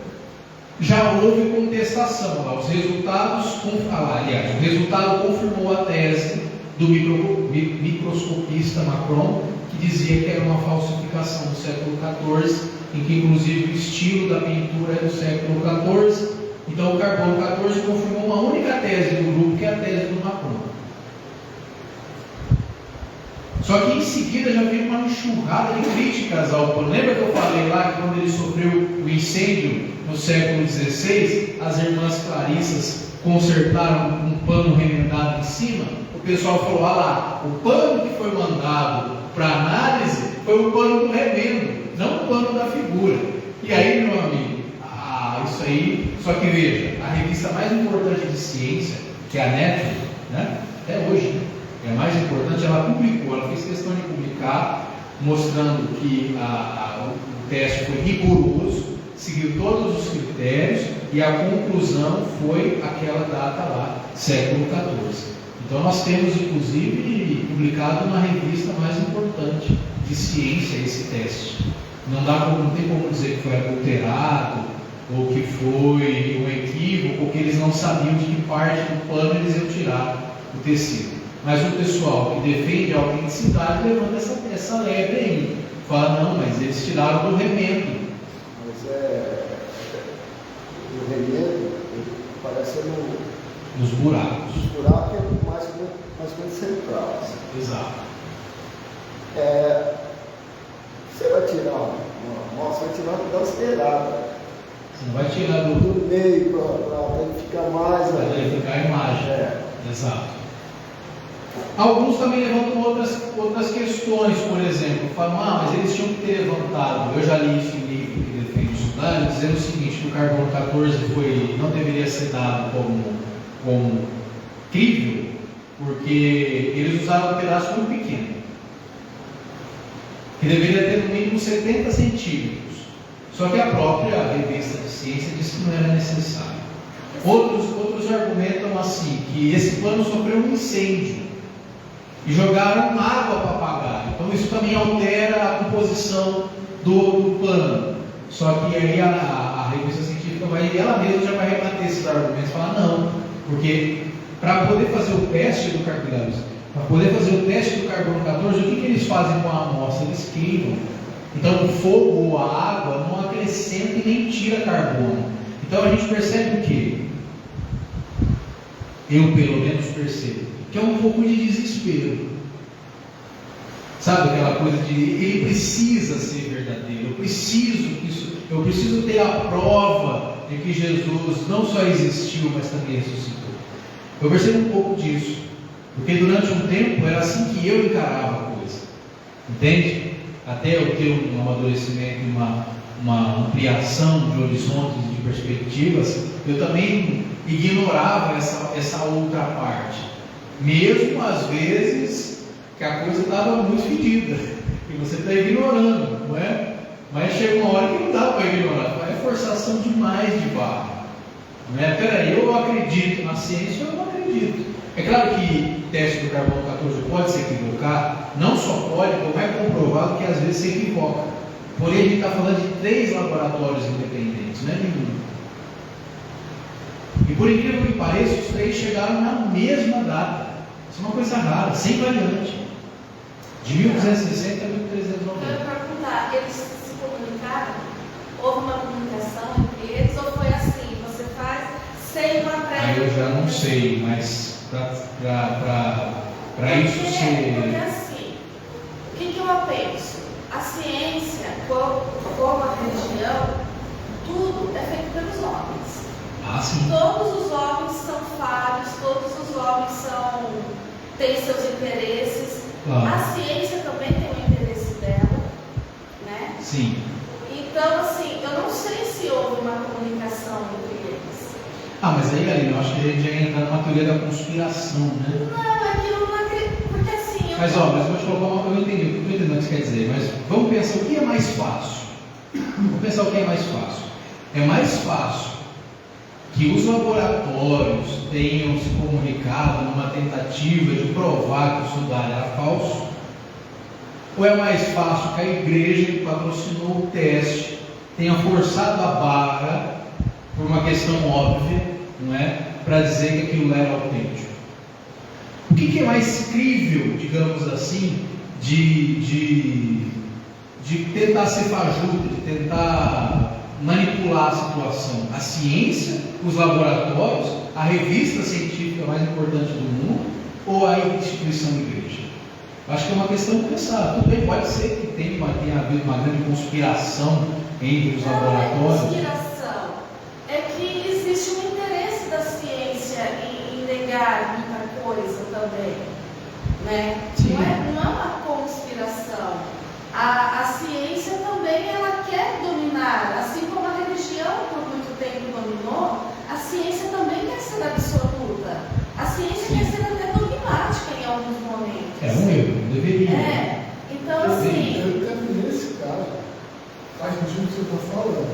já houve contestação. Lá, os resultados, aliás, o resultado confirmou a tese do microscopista Macron, que dizia que era uma falsificação do século XIV, em que inclusive o estilo da pintura é do século XIV. Então o carbono 14 confirmou uma única tese do grupo, que é a tese do Macron. Só que em seguida já veio uma enxurrada de críticas ao pano. Lembra que eu falei lá que quando ele sofreu o incêndio no século XVI, as irmãs clarissas consertaram um pano remendado em cima? O pessoal falou: ah lá, o pano que foi mandado para análise foi o pano do remendo, não o pano da figura. E aí, meu amigo, isso aí, só que veja, a revista mais importante de ciência, que é a Nature, né? Até hoje, né? É a mais importante, ela publicou, ela fez questão de publicar, mostrando que o teste foi rigoroso, seguiu todos os critérios e a conclusão foi aquela data lá, século XIV. Então nós temos inclusive publicado na revista mais importante de ciência esse teste. Não tem como dizer que foi adulterado, ou que foi um equívoco, ou que eles não sabiam de que parte do pano eles iam tirar o tecido. Mas o pessoal que defende a autenticidade levanta essa lebre aí. Fala: não, mas eles tiraram do remendo. Mas o remendo parece Nos buracos. Os buracos é mais central. Assim. Exato. Você vai tirar uma amostra, vai tirar das beiradas. Você não vai tirar do meio para verificar mais. Para verificar a imagem. Exato. Alguns também levantam outras questões, por exemplo, falam: mas eles tinham que ter levantado. Eu já li isso em livro que defende o sudário, dizendo o seguinte: que o carbono 14 não deveria ser dado como crível, porque eles usaram um pedaço muito pequeno, que deveria ter no mínimo 70 centímetros. Só que a própria revista de ciência disse que não era necessário. Outros argumentam assim, que esse pano sofreu um incêndio e jogaram água para apagar. Então isso também altera a composição do pano. Só que aí a revista científica ela mesma já vai rebater esses argumentos e falar: não, porque para poder fazer o teste do carbono 14, o que eles fazem com a amostra? Eles queimam. Então o fogo ou a água não acrescenta e nem tira carbono. Então a gente percebe o quê? Eu pelo menos percebo que é um pouco de desespero. Sabe aquela coisa de ele precisa ser verdadeiro, eu preciso ter a prova de que Jesus não só existiu, mas também ressuscitou. Eu percebo um pouco disso, porque durante um tempo era assim que eu encarava a coisa, entende? Até eu ter um amadurecimento, uma ampliação de horizontes e de perspectivas, eu também ignorava essa outra parte, mesmo às vezes que a coisa estava muito fedida e você está ignorando, não é? Mas chega uma hora que não dá para ignorar, é forçação demais de barra, não é? Peraí, eu acredito na ciência ou eu não acredito? É claro que o teste do carbono 14 pode se equivocar, não só pode, como é comprovado que às vezes se equivoca. Porém, a gente está falando de 3 laboratórios independentes, não é nenhum. E por incrível que pareça, os 3 chegaram na mesma data. Isso é uma coisa rara, sem variante. De 1260 a 1390. Eu ia perguntar, eles se comunicaram? Houve uma comunicação entre eles ou foi assim? Você faz, sem uma prévia. Aí eu já não sei, mas para isso Porque ser. assim, o que eu penso? A ciência, como a religião, tudo é feito pelos homens. Ah, sim. Todos os homens são falhos, todos os homens têm seus interesses. Claro. A ciência também tem o interesse dela, né? Sim. Então, assim, eu não sei se houve uma comunicação entre eles. Ah, mas aí, Aline, eu acho que a gente já entra numa teoria da conspiração, né? Não, é que eu não acredito, porque assim... Mas, ó, mas eu vou te colocar eu entendi o que você quer dizer, mas vamos pensar o que é mais fácil. Vamos pensar o que é mais fácil. É mais fácil que os laboratórios tenham se comunicado numa tentativa de provar que o estudar era falso? Ou é mais fácil que a igreja que patrocinou o teste tenha forçado a barra por uma questão óbvia, não é? Para dizer que aquilo era autêntico? O que é mais crível, digamos assim, de tentar ser fajuto, de tentar manipular a situação? A ciência, os laboratórios, a revista científica mais importante do mundo ou a instituição igreja? Acho que é uma questão de pensar. Tudo bem, pode ser que tenha havido uma grande conspiração entre os laboratórios. Não é conspiração, é que existe um interesse da ciência em negar muita coisa também, né? Sim. Não é uma conspiração. A ciência também ela quer dominar, assim como a religião por muito tempo dominou, a ciência também quer ser absoluta. A ciência Sim. quer ser até dogmática em alguns momentos. É um erro, deveria. Então assim. Nesse caso, faz sentido o que você está falando.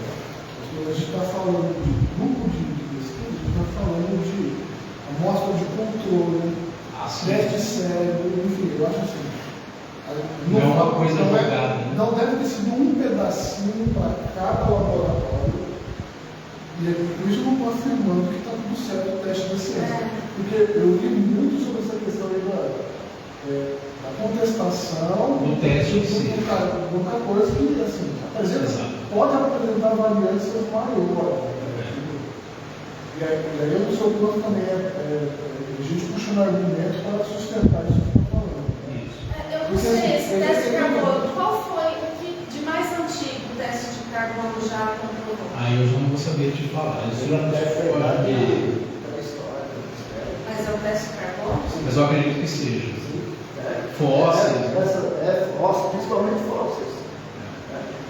A gente está falando de grupo de pesquisa, a gente está falando de amostra de controle, teste cérebro, enfim, eu acho assim. Não é uma coisa não jogada, né? Não deve ter sido um pedacinho para cada laboratório. E por isso eu não estou afirmando que está tudo certo o teste da ciência. Porque eu li muito sobre essa questão aí da contestação Do teste em si. Muita coisa que, assim, pode apresentar variâncias maiores. E aí eu não sou contra também, a gente puxa um argumento para sustentar isso que eu estou falando. Eu não sei, esse teste de carbono, qual foi o que de mais antigo o teste de carbono já comprovou? Aí eu já não vou saber te falar. Isso não deve falar de história. Mas é o teste de carbono? Mas eu acredito que seja. Fósseis. Fósseis, principalmente fósseis.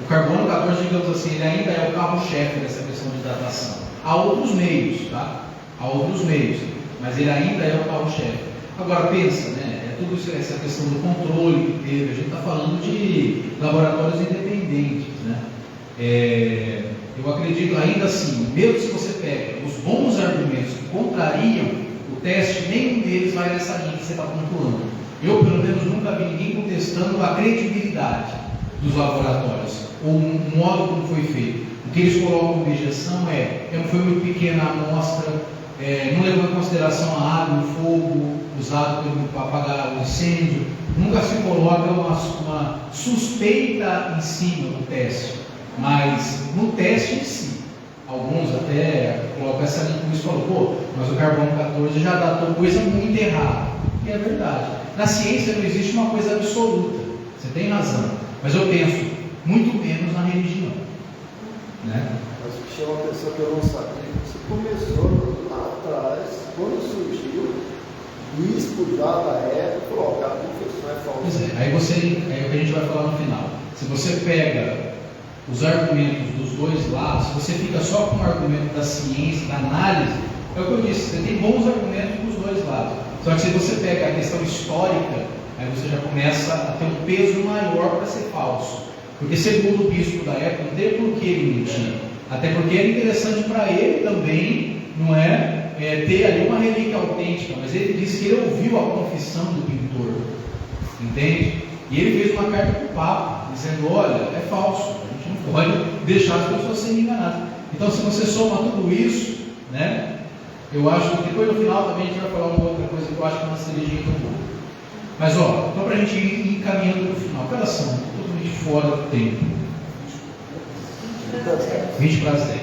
O carbono 14, digamos assim, ele ainda é o carro-chefe dessa questão de datação. Há outros meios, tá? Há outros meios, mas ele ainda é o carro-chefe. Agora pensa, né? Tudo isso, essa questão do controle que teve, a gente está falando de laboratórios independentes, né? Eu acredito ainda assim, mesmo se você pega os bons argumentos que contrariam o teste, nenhum deles vai nessa linha que você está pontuando. Eu, pelo menos, nunca vi ninguém contestando a credibilidade dos laboratórios, ou o modo como foi feito. O que eles colocam como objeção foi muito pequena a amostra, não levou em consideração a água, o fogo usado para apagar o incêndio. Nunca se coloca uma suspeita em cima do teste, mas no teste em si, alguns até colocam essa linha, como isso falou, mas o carbono 14 já datou coisa muito errada, e é verdade. Na ciência não existe uma coisa absoluta, você tem razão, mas eu penso muito menos na religião, né? Mas o que chama a atenção que eu não sabia, você começou lá atrás, quando surgiu, o bispo já da época falou, a confissão é falsa. Pois é, aí é o que a gente vai falar no final. Se você pega os argumentos dos dois lados, se você fica só com o argumento da ciência, da análise, é o que eu disse, você tem bons argumentos dos dois lados. Só que se você pega a questão histórica, aí você já começa a ter um peso maior para ser falso. Porque segundo o bispo da época, não tem por que ele mentir. Até porque era interessante para ele também, não ter ali uma relíquia autêntica, mas ele disse que ele ouviu a confissão do pintor, entende? E ele fez uma carta para o Papa, dizendo, olha, é falso, a gente não pode deixar as pessoas serem enganadas. Então, se você soma tudo isso, né, eu acho que depois no final também a gente vai falar uma outra coisa que eu acho que não seria de muito bom. Mas, ó, então para a gente ir encaminhando para o final, que elas são totalmente fora do tempo. 20 para as 10.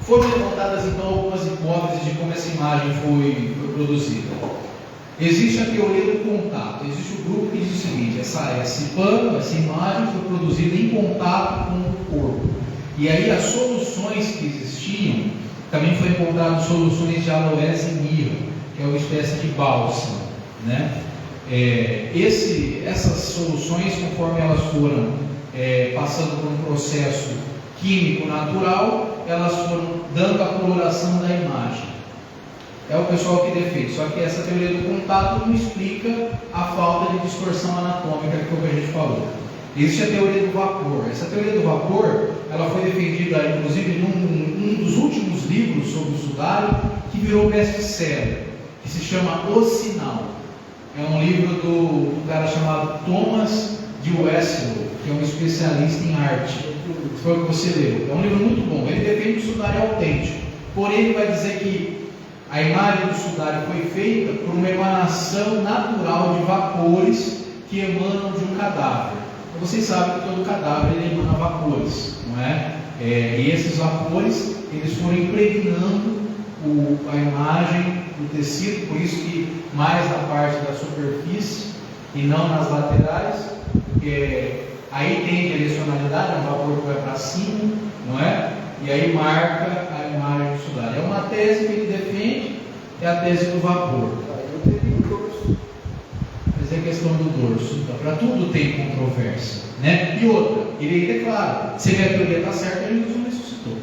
Foram levantadas então algumas hipóteses de como essa imagem foi produzida. Existe a teoria do contato. Existe o grupo que diz o seguinte: esse pano, essa imagem foi produzida em contato com o corpo. E aí as soluções que existiam, também foi encontrado soluções de aloés e mirra, que é uma espécie de bálsamo, né? Essas soluções, conforme elas foram passando por um processo químico natural, elas foram dando a coloração da imagem. É o pessoal que defende, só que essa teoria do contato não explica a falta de distorção anatômica, que foi o que a gente falou. Existe a teoria do vapor. Essa teoria do vapor, ela foi defendida inclusive num dos últimos livros sobre o sudário, que virou best-seller, que se chama O Sinal. É um livro do cara chamado Thomas de Westlow, que é um especialista em arte. Foi o que você leu. É um livro muito bom. Ele defende que o sudário é autêntico, porém ele vai dizer que a imagem do sudário foi feita por uma emanação natural de vapores que emanam de um cadáver. Vocês sabem que todo cadáver ele emana vapores, não é? E esses vapores eles foram impregnando a imagem do tecido, por isso que mais na parte da superfície e não nas laterais, aí tem direcionalidade, é um vapor que vai para cima, não é? E aí marca a imagem do sudário. É uma tese que ele defende, é a tese do vapor. Mas é questão do dorso. Então, para tudo tem controvérsia, né? E outra, ele ainda é claro, se a minha teoria está certa, Jesus não ressuscitou.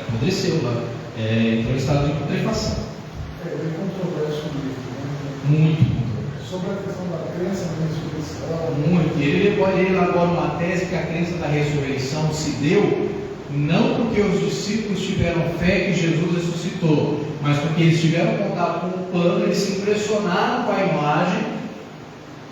Apodreceu lá. Entrou em estado de putrefação. É bem controverso mesmo, né? Muito controverso. Sobre a questão da crença na ressurreição. Muito. Ele elabora uma tese que a crença da ressurreição se deu não porque os discípulos tiveram fé que Jesus ressuscitou, mas porque eles tiveram contato com o plano, eles se impressionaram com a imagem,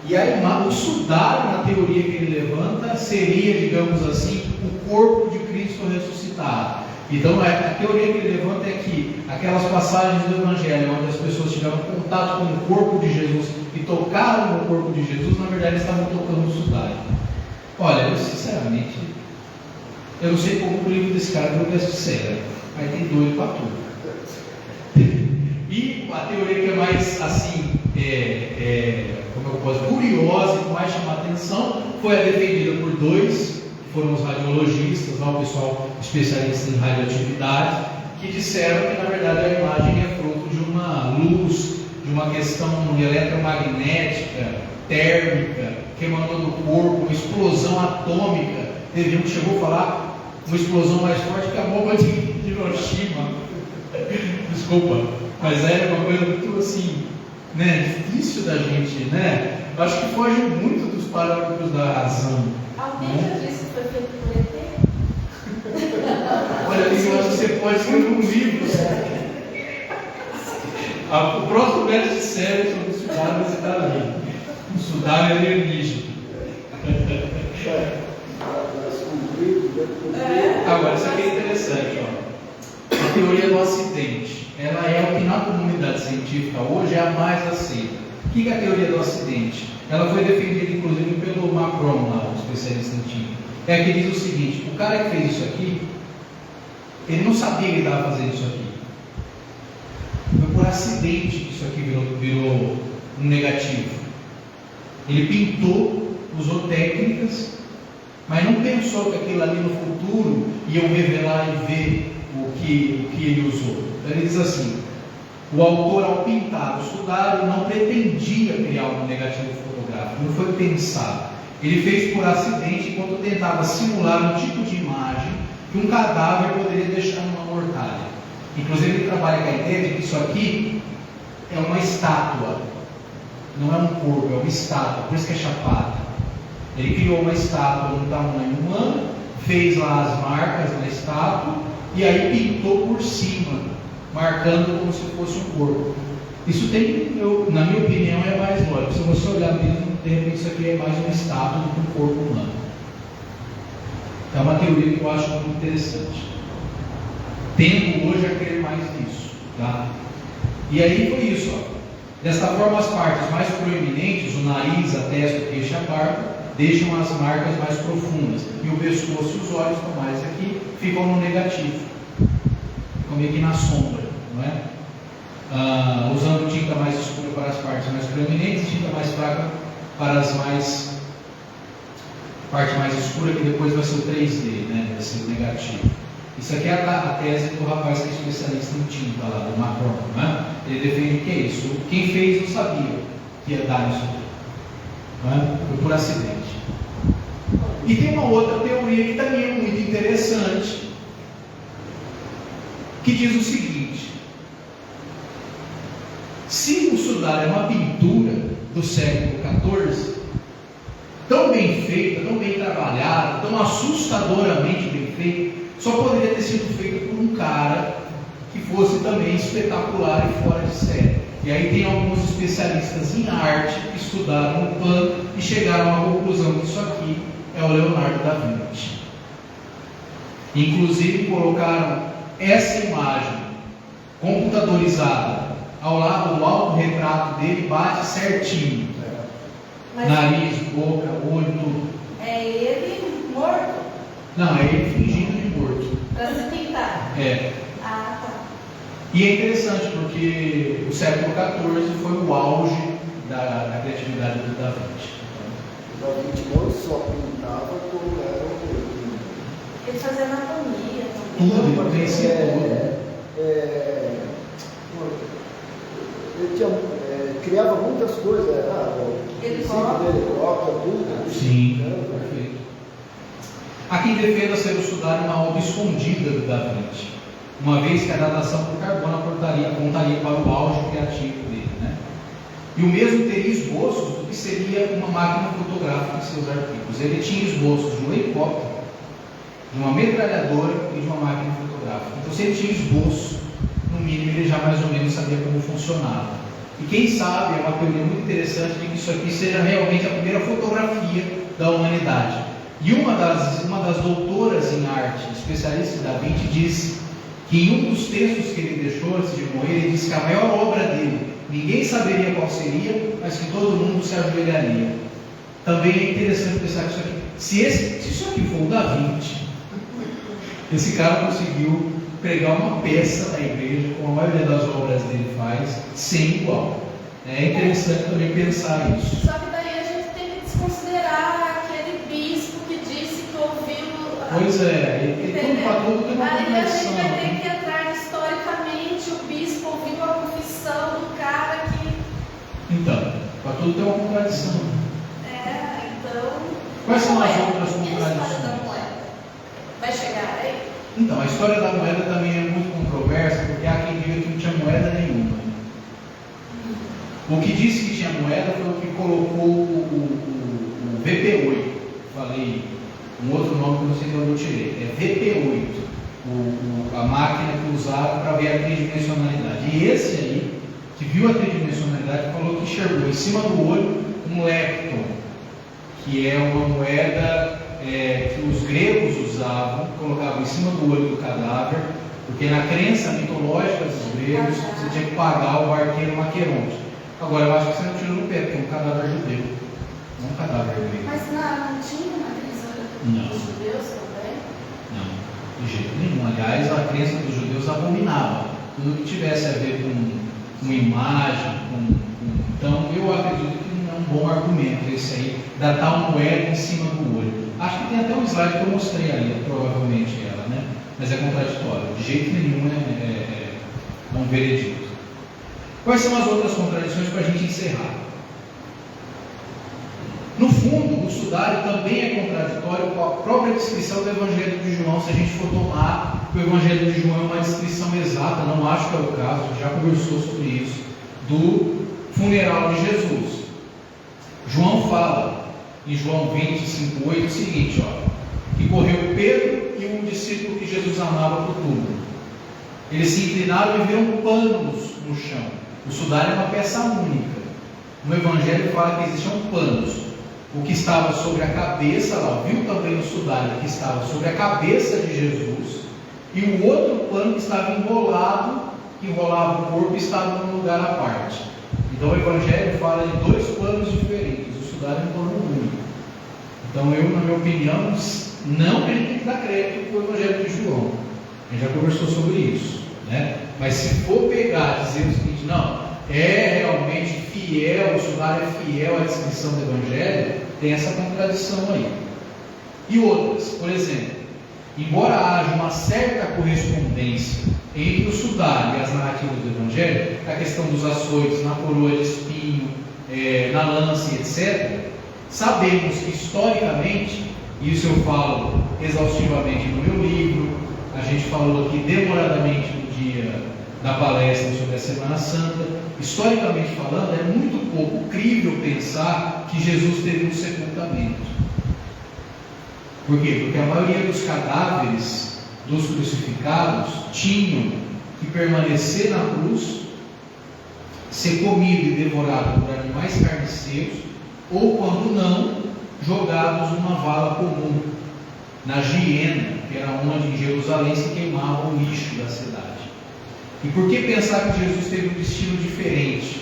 e o sudário, na teoria que ele levanta, seria, digamos assim, o corpo de Cristo ressuscitado. Então a teoria que ele levanta é que aquelas passagens do Evangelho onde as pessoas tiveram contato com o corpo de Jesus e tocaram no corpo de Jesus, na verdade estavam tocando o sudário. Olha, eu sinceramente, eu não sei como o livro desse cara virou best-seller, mas tem doido para tudo. E a teoria que é mais assim, como eu posso dizer, curiosa e que mais chama a atenção, foi a defendida por dois, que foram os radiologistas, o pessoal especialista em radioatividade, que disseram que na verdade a imagem é fruto de uma luz, de uma questão eletromagnética, térmica, que emanou do corpo, uma explosão atômica. Teve um que chegou a falar uma explosão mais forte que a bomba de Hiroshima. Desculpa, mas era uma coisa muito assim, né, difícil da gente, né? Eu acho que foge muito dos parâmetros da razão. Alguém né? já disse que foi feito por ET? Olha, eu acho que você pode escrever um livro. O próximo best-seller sobre o sudário você está ali. O sudário alienígena. Agora, isso aqui é interessante, ó. A teoria do acidente, ela é o que na comunidade científica hoje é a mais aceita. O que é a teoria do acidente? Ela foi defendida inclusive pelo Macron, lá, um especialista em química. É que diz o seguinte: o cara que fez isso aqui, ele não sabia que ele estava fazendo isso aqui. Foi por acidente que isso aqui virou um negativo. Ele pintou, usou técnicas, mas não pensou que aquilo ali no futuro iam revelar e ver o que ele usou. Então ele diz assim: o autor, ao pintar o sudário, não pretendia criar um negativo fotográfico, não foi pensado. Ele fez por acidente enquanto tentava simular um tipo de imagem que um cadáver poderia deixar numa mortalha. Inclusive ele trabalha com a ideia de que isso aqui é uma estátua, não é um corpo, é uma estátua, por isso que é chapada. Ele criou uma estátua no tamanho humano, fez lá as marcas na estátua e aí pintou por cima, marcando como se fosse um corpo. Isso tem, na minha opinião, é mais lógico. Se você olhar mesmo, de repente isso aqui é mais uma estátua do que um corpo humano. É uma teoria que eu acho muito interessante. Tendo hoje a crer mais nisso, tá? E aí foi isso, ó. Desta forma, as partes mais proeminentes, o nariz, a testa, o queixo e a barba, deixam as marcas mais profundas, e o pescoço e os olhos, como mais aqui, ficam no negativo. ficam meio que na sombra, não é? Usando tinta mais escura para as partes mais proeminentes, tinta mais fraca para as parte mais escura, que depois vai ser o 3D, né? Vai ser o negativo. Isso aqui é a tese do rapaz que é especialista em tinta lá, do Macron, né? Ele defende que é isso. Quem fez não sabia que ia dar isso aqui, né? Foi por acidente. E tem uma outra teoria que também é muito interessante, que diz o seguinte: se o Sudar é uma pintura do século XIV, tão bem feita, tão bem trabalhada, tão assustadoramente bem feita, só poderia ter sido feita por um cara que fosse também espetacular e fora de série. E aí tem alguns especialistas em arte que estudaram o plano e chegaram à conclusão que isso aqui é o Leonardo da Vinci. Inclusive colocaram essa imagem computadorizada ao lado do autorretrato dele, bate certinho. Mas Nariz, boca, olho, tudo. é ele morto Não, é ele fingindo de morto. para se pintar. É. Ah, tá. E é interessante porque o século XIV foi o auge da criatividade do Da Vinci. O Da Vinci não só pintava, como era um... Ele fazia anatomia também. Tudo, ele conhecia tudo. Ele tinha, criava muitas coisas, Helicóptero. helicóptero, tudo. Sim, perfeito. Há quem defenda ser o Sudar uma obra escondida do Da Vinci, uma vez que a datação por carbono apontaria para o auge criativo dele, né? E o mesmo teria esboços do que seria uma máquina fotográfica em seus arquivos. Ele tinha esboços de um helicóptero, de uma metralhadora e de uma máquina fotográfica. Então, se ele tinha esboço, no mínimo ele já mais ou menos sabia como funcionava. E quem sabe, é uma teoria muito interessante de que isso aqui seja realmente a primeira fotografia da humanidade. E uma das doutoras em arte, especialista em Da Vinci, disse que em um dos textos que ele deixou antes de morrer, ele disse que a maior obra dele, ninguém saberia qual seria, mas que todo mundo se ajoelharia. Também é interessante pensar que isso aqui, se isso aqui for o Da Vinci, esse cara conseguiu pregar uma peça na igreja, como a maioria das obras dele faz, sem igual. É interessante também pensar isso. Só que daí a gente tem que desconsiderar aquele bispo que disse que ouviu. Pois é, e tudo para tudo tem uma Aí a gente contradição. vai ter que entrar historicamente, o bispo ouviu a confissão do cara que. Então, para tudo tem uma contradição. Então. Quais são as Moeda. outras E a história contradições? da moeda? Vai chegar aí? Então, a história da moeda também é muito controversa, porque há quem diga que não tinha moeda nenhuma. O que disse que tinha moeda foi o que colocou o VP8. Falei um outro nome que eu não sei de onde eu tirei. É VP8, a máquina que usaram para ver a tridimensionalidade. E esse aí, que viu a tridimensionalidade, falou que enxergou em cima do olho um lepton, que é uma moeda que os gregos usavam, colocavam em cima do olho do cadáver, porque na crença mitológica dos gregos você tinha que pagar o barqueiro Maqueronte. Agora eu acho que você não tira no pé, porque é um cadáver judeu, não um cadáver grego. Mas não tinha uma crença Não. dos judeus também? Não, de jeito nenhum. Aliás, a crença dos judeus abominava tudo que tivesse a ver com imagem, então eu acredito que não é um bom argumento esse aí, datar uma moeda em cima do olho. Acho que tem até um slide que eu mostrei ali, provavelmente ela, né? Mas é contraditório, de jeito nenhum é um veredito. Quais são as outras contradições para a gente encerrar? No fundo, o sudário também é contraditório com a própria descrição do Evangelho de João. Se a gente for tomar que o Evangelho de João é uma descrição exata, não acho que é o caso, já conversou sobre isso, do funeral de Jesus. João fala em João 25:8 o seguinte, que correu Pedro e um discípulo que Jesus amava para o túmulo. Eles se inclinaram e viram panos no chão. O sudário é uma peça única. No Evangelho fala que existiam panos. O que estava sobre a cabeça, lá, viu também no sudário que estava sobre a cabeça de Jesus, e o outro pano que estava enrolado, que enrolava o corpo, estava num lugar à parte. Então o Evangelho fala de dois panos diferentes, o sudário é um pano único. Então eu, na minha opinião, não que a gente tem que dar crédito para o Evangelho de João. A gente já conversou sobre isso, né? Mas se for pegar, dizer o seguinte, não, é realmente fiel, o sudário é fiel à descrição do Evangelho, tem essa contradição aí. E outras, por exemplo, embora haja uma certa correspondência entre o sudário e as narrativas do Evangelho, a questão dos açoites, na coroa de espinho, na lança, etc., sabemos que historicamente, e isso eu falo exaustivamente no meu livro, a gente falou aqui demoradamente no dia da palestra sobre a Semana Santa, historicamente falando, é muito pouco crível pensar que Jesus teve um sepultamento. Por quê? Porque a maioria dos cadáveres dos crucificados tinham que permanecer na cruz, ser comido e devorado por animais carniceiros, ou quando não, jogados numa vala comum, na Giena, que era onde em Jerusalém se queimava o lixo da cidade. E por que pensar que Jesus teve um destino diferente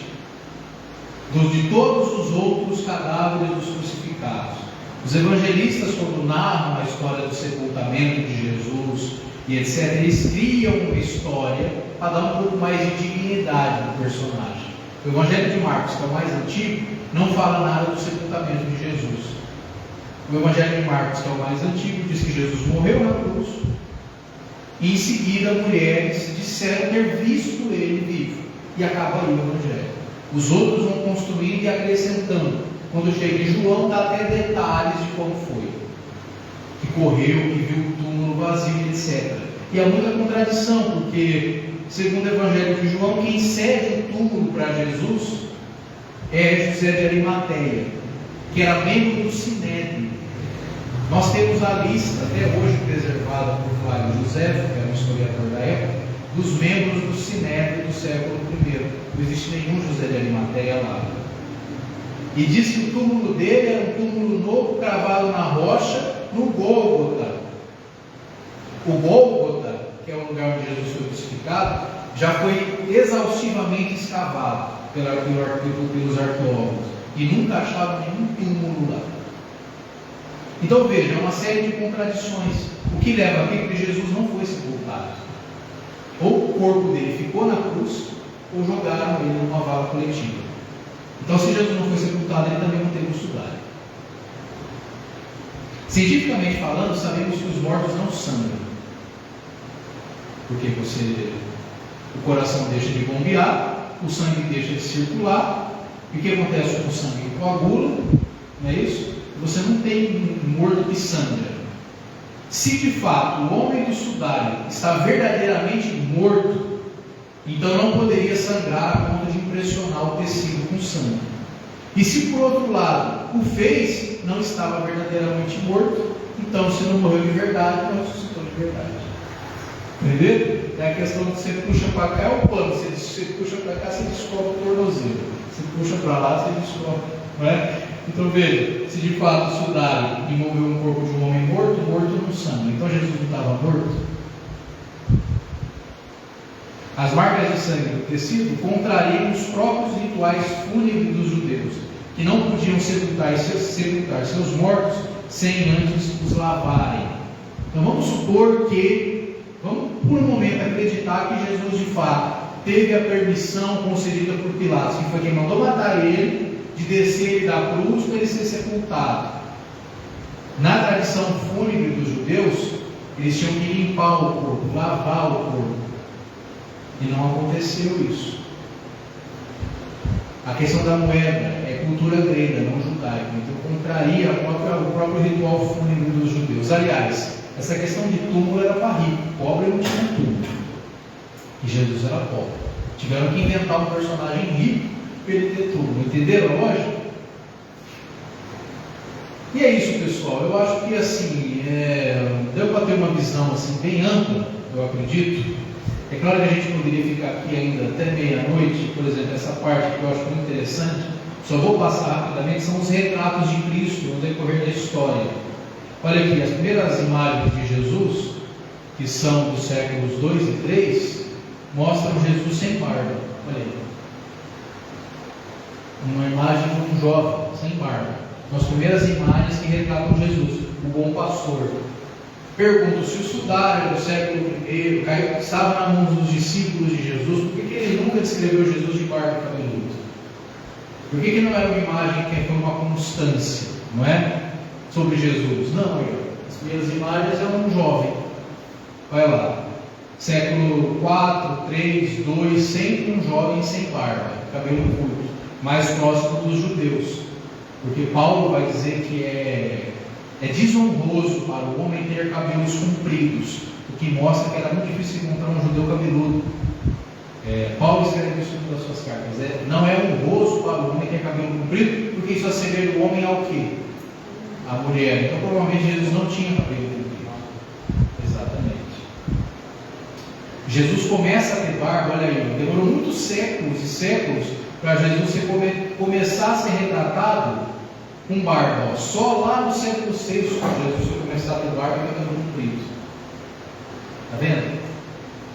de todos os outros cadáveres dos crucificados? Os evangelistas, quando narram a história do sepultamento de Jesus e etc., eles criam uma história para dar um pouco mais de dignidade ao personagem. O Evangelho de Marcos, que é o mais antigo, não fala nada do sepultamento de Jesus. O Evangelho de Marcos, que é o mais antigo, diz que Jesus morreu na cruz e em seguida mulheres disseram ter visto ele vivo, e acaba aí o Evangelho. Os outros vão construindo e acrescentando. Quando chega em João, dá até detalhes de como foi, que correu, que viu o túmulo vazio, etc. E há muita contradição, porque segundo o Evangelho de João, quem cede o túmulo para Jesus é José de Arimateia, que era membro do Sinédrio. Nós temos a lista, até hoje preservada por Flávio José, que era um historiador da época, dos membros do Sinédrio do século I. Não existe nenhum José de Arimateia lá. E diz que o túmulo dele era um túmulo novo, cravado na rocha, no Gólgota. O Gólgota, que é o lugar onde Jesus foi crucificado, já foi exaustivamente escavado pelos arqueólogos, e nunca acharam nenhum túmulo lá. Então veja, é uma série de contradições, o que leva a crer que Jesus não foi sepultado. Ou o corpo dele ficou na cruz, ou jogaram ele numa vala coletiva. Então, se Jesus não foi sepultado, ele também não teve um sudário. Cientificamente falando, sabemos que os mortos não sangram, porque o coração deixa de bombear, o sangue deixa de circular, e o que acontece com o sangue? Ele coagula, não é isso? Você não tem um morto que sangra. Se de fato o homem do sudário está verdadeiramente morto, então não poderia sangrar a ponto de impressionar o tecido com sangue. E se por outro lado o fez, não estava verdadeiramente morto, então se não morreu de verdade, não ressuscitou de verdade. Entendeu? É a questão de você puxa para cá, é o pano, você puxa para cá, você descobre o tornozelo, você puxa para lá, você descobre, não é? Então veja, se de fato o sudário envolveu um corpo de um homem morto, morto no sangue, então Jesus não estava morto? As marcas de sangue do tecido contrariam os próprios rituais fúnebres dos judeus, que não podiam sepultar seus mortos sem antes os lavarem. Então vamos supor que, vamos por um momento acreditar que Jesus de fato teve a permissão concedida por Pilatos, que foi quem mandou matar ele, de descer ele da cruz para ele ser sepultado. Na tradição fúnebre dos judeus, eles tinham que limpar o corpo, lavar o corpo. E não aconteceu isso. A questão da moeda é cultura grega, não judaica. Então contraria o próprio ritual fúnebre dos judeus. Aliás, essa questão de túmulo era para rico. Pobre não tinha túmulo. E Jesus era pobre. Tiveram que inventar um personagem rico para ele ter túmulo. Entenderam a lógica? E é isso, pessoal. Eu acho que assim, deu para ter uma visão assim, bem ampla, eu acredito. É claro que a gente poderia ficar aqui ainda até meia-noite, por exemplo, essa parte que eu acho muito interessante, só vou passar rapidamente, são os retratos de Cristo no decorrer da história. Olha aqui, as primeiras imagens de Jesus, que são dos séculos 2 e 3, mostram Jesus sem barba. Olha aí. Uma imagem de um jovem sem barba. São as primeiras imagens que retratam Jesus, o bom pastor. Pergunto, se o sudário do século I estava na mão dos discípulos de Jesus, por que ele nunca descreveu Jesus de barba e cabeludo? Por que não era uma imagem que foi uma constância, não é? Sobre Jesus? Não, as primeiras imagens é um jovem. Olha lá, século 4, 3, 2, sempre um jovem sem barba, cabelo curto, mais próximo dos judeus. Porque Paulo vai dizer que é desonroso para o homem ter cabelos compridos, o que mostra que era muito difícil encontrar um judeu cabeludo. Paulo escreve isso em uma das suas cartas. Não é honroso para o homem ter cabelo comprido, porque isso assemelha o homem ao quê? A mulher. Então provavelmente Jesus não tinha cabelo comprido. Exatamente. Jesus começa a ter barba, olha aí, demorou muitos séculos e séculos para Jesus começar a ser retratado com barba. Só lá no século VI Jesus foi começar a ter barba e cabelo comprido. Está vendo?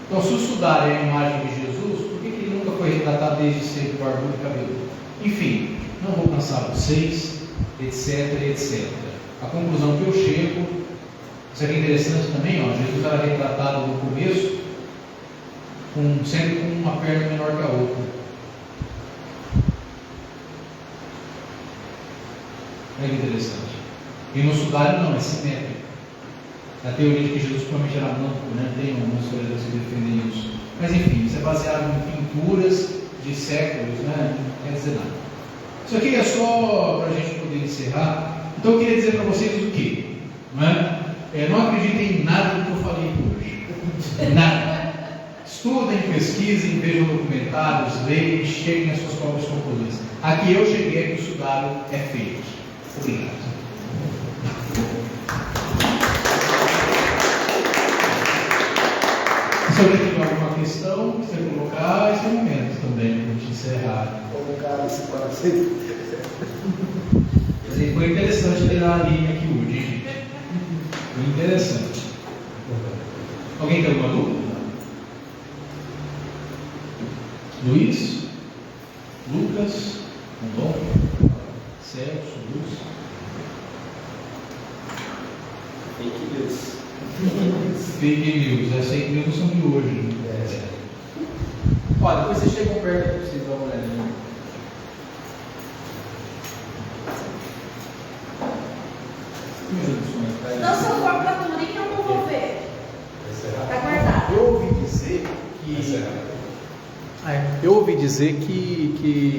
Então, se o sudário é a imagem de Jesus, por que ele nunca foi retratado desde sempre barbudo e cabeludo? Enfim, não vou cansar vocês, etc, etc. A conclusão que eu chego, isso aqui é interessante também, ó, Jesus era retratado no começo sempre com uma perna menor que a outra. Olha que interessante. E no sudário não, é simétrico. A teoria de que Jesus provavelmente era manco, né? Tem algumas historiadores que defendem isso. Mas enfim, isso é baseado em pinturas de séculos, né? Não quer dizer nada. Isso aqui é só para a gente poder encerrar. Então eu queria dizer para vocês o quê? Não acreditem em nada do que eu falei hoje. Nada. Estudem, pesquisem, vejam documentários, leiam e cheguem às suas próprias conclusões. Aqui eu cheguei a que o sudário é feito. Obrigado. Se alguém tiver alguma questão, você colocar, esse é o momento também para a gente encerrar. Colocar esse parceiro. Foi interessante ter a linha aqui hoje, gente. Foi interessante. Alguém tem alguma dúvida? Luiz? Lucas? Rondon? Celso? Luz? Fake news. Fake news. As fake news são de hoje. Né? Ó, depois vocês chegam perto aqui para vocês darem uma olhadinha. Então, se eu for para Turim, eu não vou ver. Está guardado. Eu ouvi dizer que